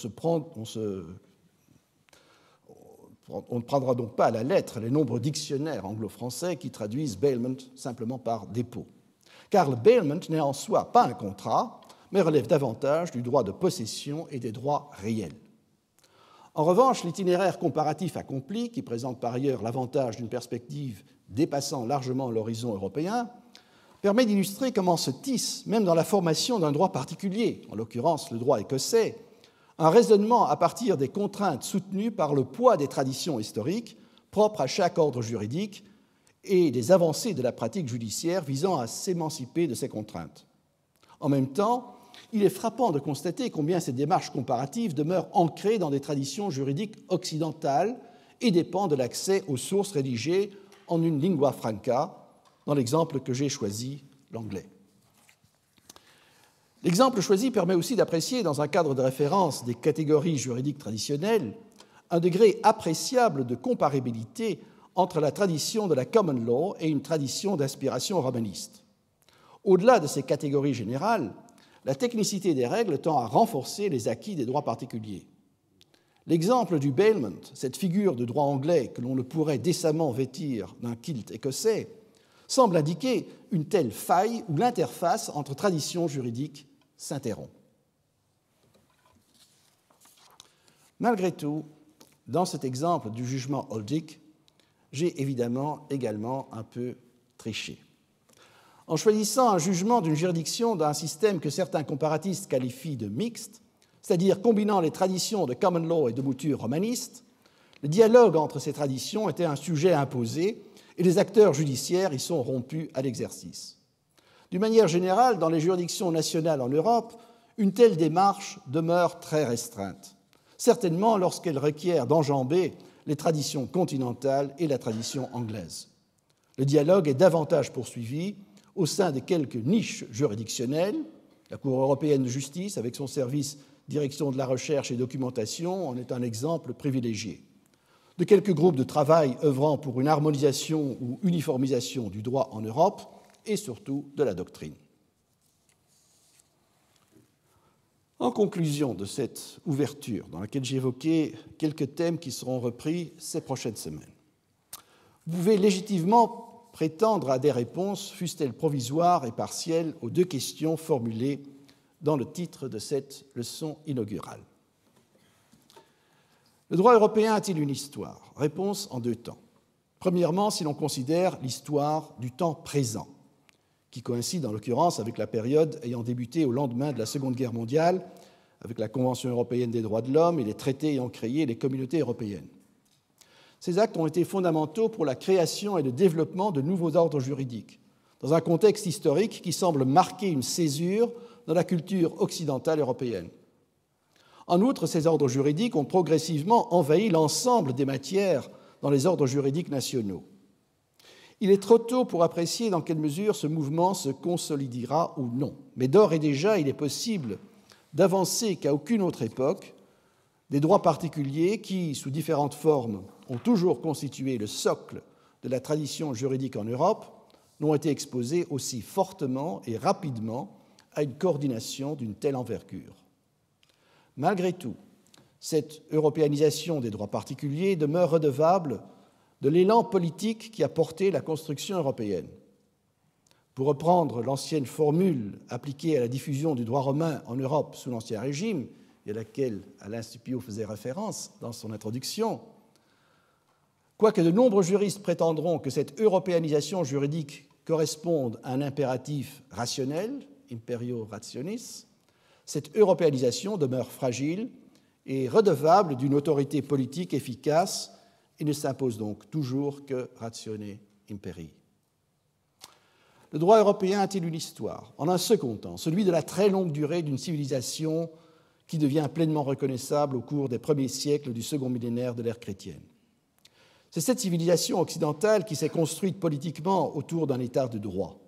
ne prendra donc pas à la lettre les nombreux dictionnaires anglo-français qui traduisent bailment simplement par dépôt. Car le bailment n'est en soi pas un contrat, mais relève davantage du droit de possession et des droits réels. En revanche, l'itinéraire comparatif accompli, qui présente par ailleurs l'avantage d'une perspective dépassant largement l'horizon européen, permet d'illustrer comment se tisse, même dans la formation d'un droit particulier, en l'occurrence le droit écossais, un raisonnement à partir des contraintes soutenues par le poids des traditions historiques propres à chaque ordre juridique et des avancées de la pratique judiciaire visant à s'émanciper de ces contraintes. En même temps, il est frappant de constater combien ces démarches comparatives demeurent ancrées dans des traditions juridiques occidentales et dépendent de l'accès aux sources rédigées en une lingua franca, dans l'exemple que j'ai choisi, l'anglais. L'exemple choisi permet aussi d'apprécier, dans un cadre de référence des catégories juridiques traditionnelles, un degré appréciable de comparabilité entre la tradition de la common law et une tradition d'inspiration romaniste. Au-delà de ces catégories générales, la technicité des règles tend à renforcer les acquis des droits particuliers. L'exemple du bailment, cette figure de droit anglais que l'on ne pourrait décemment vêtir d'un kilt écossais, semble indiquer une telle faille où l'interface entre traditions juridiques s'interrompt. Malgré tout, dans cet exemple du jugement Holding, j'ai évidemment également un peu triché. En choisissant un jugement d'une juridiction d'un système que certains comparatistes qualifient de mixte, c'est-à-dire combinant les traditions de common law et de mouture romaniste, le dialogue entre ces traditions était un sujet imposé et les acteurs judiciaires y sont rompus à l'exercice. D'une manière générale, dans les juridictions nationales en Europe, une telle démarche demeure très restreinte, certainement lorsqu'elle requiert d'enjamber les traditions continentales et la tradition anglaise. Le dialogue est davantage poursuivi au sein de quelques niches juridictionnelles. La Cour européenne de justice, avec son service Direction de la recherche et documentation, en est un exemple privilégié. De quelques groupes de travail œuvrant pour une harmonisation ou uniformisation du droit en Europe et surtout de la doctrine. En conclusion de cette ouverture, dans laquelle j'ai évoqué quelques thèmes qui seront repris ces prochaines semaines, vous pouvez légitimement prétendre à des réponses, fussent-elles provisoires et partielles, aux deux questions formulées dans le titre de cette leçon inaugurale. Le droit européen a-t-il une histoire? Réponse en deux temps. Premièrement, si l'on considère l'histoire du temps présent, qui coïncide en l'occurrence avec la période ayant débuté au lendemain de la Seconde Guerre mondiale, avec la Convention européenne des droits de l'homme et les traités ayant créé les communautés européennes. Ces actes ont été fondamentaux pour la création et le développement de nouveaux ordres juridiques, dans un contexte historique qui semble marquer une césure dans la culture occidentale européenne. En outre, ces ordres juridiques ont progressivement envahi l'ensemble des matières dans les ordres juridiques nationaux. Il est trop tôt pour apprécier dans quelle mesure ce mouvement se consolidera ou non, mais d'ores et déjà, il est possible d'avancer qu'à aucune autre époque, des droits particuliers qui, sous différentes formes, ont toujours constitué le socle de la tradition juridique en Europe, n'ont été exposés aussi fortement et rapidement à une coordination d'une telle envergure. Malgré tout, cette européanisation des droits particuliers demeure redevable de l'élan politique qui a porté la construction européenne. Pour reprendre l'ancienne formule appliquée à la diffusion du droit romain en Europe sous l'Ancien Régime, et à laquelle Alain Supiot faisait référence dans son introduction, quoique de nombreux juristes prétendront que cette européanisation juridique corresponde à un impératif rationnel, imperio rationis, cette européanisation demeure fragile et redevable d'une autorité politique efficace et ne s'impose donc toujours que ratione imperi. Le droit européen a-t-il une histoire? En un second temps, celui de la très longue durée d'une civilisation qui devient pleinement reconnaissable au cours des premiers siècles du second millénaire de l'ère chrétienne. C'est cette civilisation occidentale qui s'est construite politiquement autour d'un état de droit.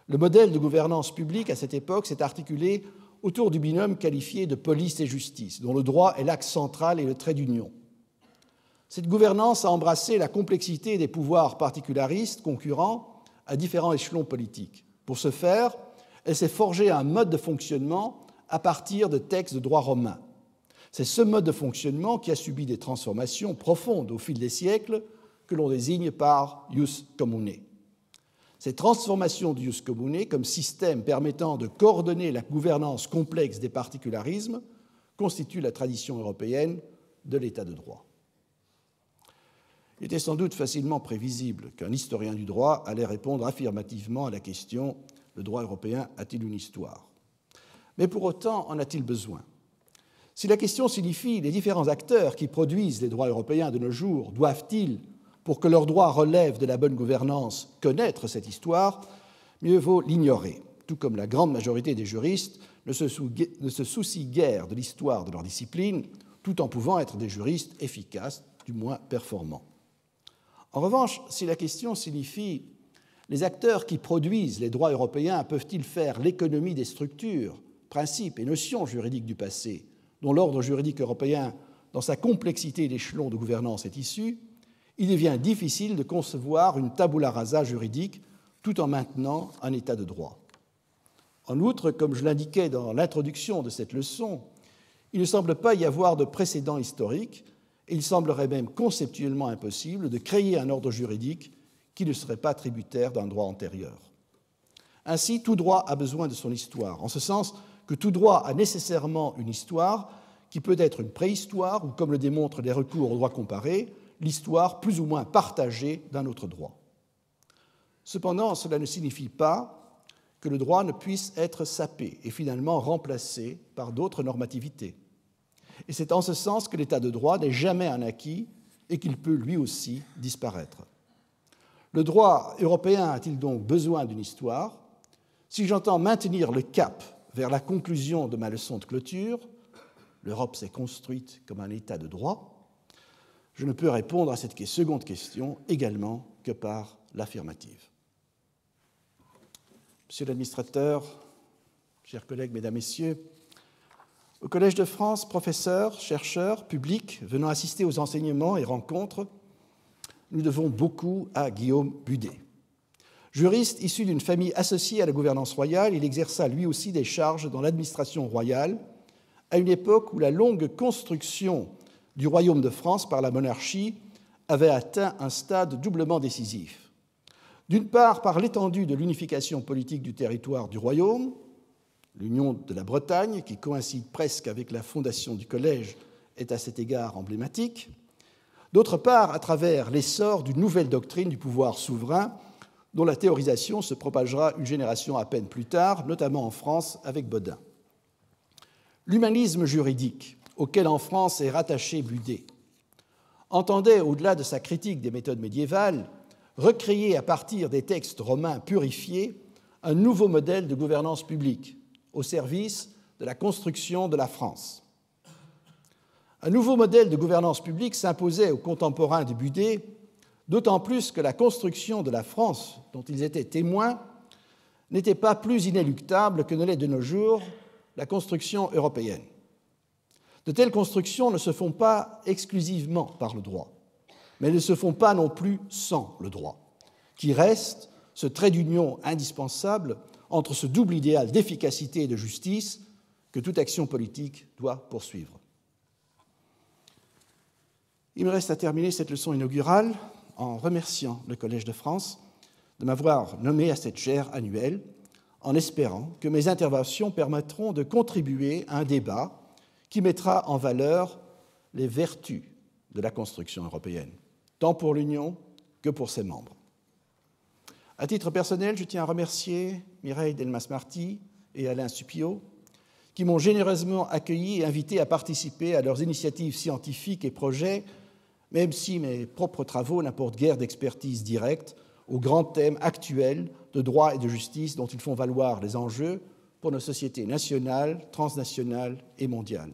Le modèle de gouvernance publique à cette époque s'est articulé autour du binôme qualifié de police et justice, dont le droit est l'axe central et le trait d'union. Cette gouvernance a embrassé la complexité des pouvoirs particularistes concurrents à différents échelons politiques. Pour ce faire, elle s'est forgée un mode de fonctionnement à partir de textes de droit romain. C'est ce mode de fonctionnement qui a subi des transformations profondes au fil des siècles que l'on désigne par ius commune. Ces transformations du ius commune comme système permettant de coordonner la gouvernance complexe des particularismes constituent la tradition européenne de l'état de droit. Il était sans doute facilement prévisible qu'un historien du droit allait répondre affirmativement à la question « Le droit européen a-t-il une histoire ?» Mais pour autant, en a-t-il besoin? Si la question signifie les différents acteurs qui produisent les droits européens de nos jours doivent-ils, pour que leurs droits relèvent de la bonne gouvernance, connaître cette histoire, mieux vaut l'ignorer, tout comme la grande majorité des juristes ne se soucient guère de l'histoire de leur discipline, tout en pouvant être des juristes efficaces, du moins performants. En revanche, si la question signifie les acteurs qui produisent les droits européens peuvent-ils faire l'économie des structures, principes et notions juridiques du passé, dont l'ordre juridique européen, dans sa complexité d'échelons de gouvernance, est issu, il devient difficile de concevoir une tabula rasa juridique tout en maintenant un état de droit. En outre, comme je l'indiquais dans l'introduction de cette leçon, il ne semble pas y avoir de précédent historique et il semblerait même conceptuellement impossible de créer un ordre juridique qui ne serait pas tributaire d'un droit antérieur. Ainsi, tout droit a besoin de son histoire, en ce sens que tout droit a nécessairement une histoire qui peut être une préhistoire ou, comme le démontrent les recours au droit comparé, l'histoire plus ou moins partagée d'un autre droit. Cependant, cela ne signifie pas que le droit ne puisse être sapé et finalement remplacé par d'autres normativités. Et c'est en ce sens que l'état de droit n'est jamais un acquis et qu'il peut lui aussi disparaître. Le droit européen a-t-il donc besoin d'une histoire? Si j'entends maintenir le cap vers la conclusion de ma leçon de clôture, l'Europe s'est construite comme un état de droit, je ne peux répondre à cette seconde question également que par l'affirmative. Monsieur l'administrateur, chers collègues, mesdames, messieurs, au Collège de France, professeurs, chercheurs, publics venant assister aux enseignements et rencontres, nous devons beaucoup à Guillaume Budet. Juriste issu d'une famille associée à la gouvernance royale, il exerça lui aussi des charges dans l'administration royale à une époque où la longue construction du royaume de France par la monarchie avait atteint un stade doublement décisif. D'une part, par l'étendue de l'unification politique du territoire du royaume, l'union de la Bretagne, qui coïncide presque avec la fondation du collège, est à cet égard emblématique. D'autre part, à travers l'essor d'une nouvelle doctrine du pouvoir souverain, dont la théorisation se propagera une génération à peine plus tard, notamment en France avec Bodin. L'humanisme juridique, auquel en France est rattaché Budet, entendait, au-delà de sa critique des méthodes médiévales, recréer à partir des textes romains purifiés un nouveau modèle de gouvernance publique au service de la construction de la France. Un nouveau modèle de gouvernance publique s'imposait aux contemporains de Budet, d'autant plus que la construction de la France, dont ils étaient témoins, n'était pas plus inéluctable que ne l'est de nos jours la construction européenne. De telles constructions ne se font pas exclusivement par le droit, mais ne se font pas non plus sans le droit, qui reste ce trait d'union indispensable entre ce double idéal d'efficacité et de justice que toute action politique doit poursuivre. Il me reste à terminer cette leçon inaugurale en remerciant le Collège de France de m'avoir nommé à cette chaire annuelle, en espérant que mes interventions permettront de contribuer à un débat qui mettra en valeur les vertus de la construction européenne, tant pour l'Union que pour ses membres. À titre personnel, je tiens à remercier Mireille Delmas-Marty et Alain Supiot, qui m'ont généreusement accueilli et invité à participer à leurs initiatives scientifiques et projets, même si mes propres travaux n'apportent guère d'expertise directe aux grands thèmes actuels de droit et de justice dont ils font valoir les enjeux pour nos sociétés nationales, transnationales et mondiales.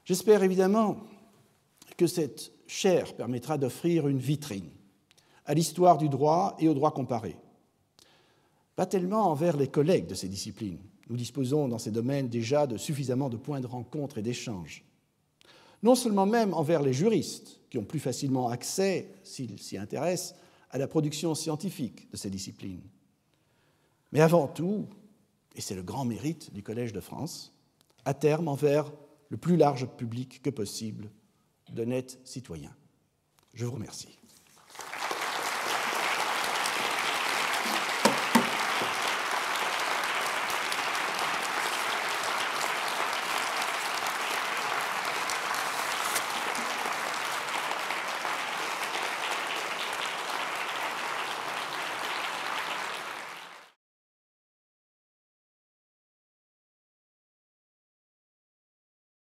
J'espère évidemment que cette chaire permettra d'offrir une vitrine à l'histoire du droit et au droit comparé. Pas tellement envers les collègues de ces disciplines. Nous disposons dans ces domaines déjà de suffisamment de points de rencontre et d'échange. Non seulement même envers les juristes, qui ont plus facilement accès, s'ils s'y intéressent, à la production scientifique de ces disciplines, mais avant tout, et c'est le grand mérite du Collège de France, à terme envers le plus large public que possible d'honnêtes citoyens. Je vous remercie.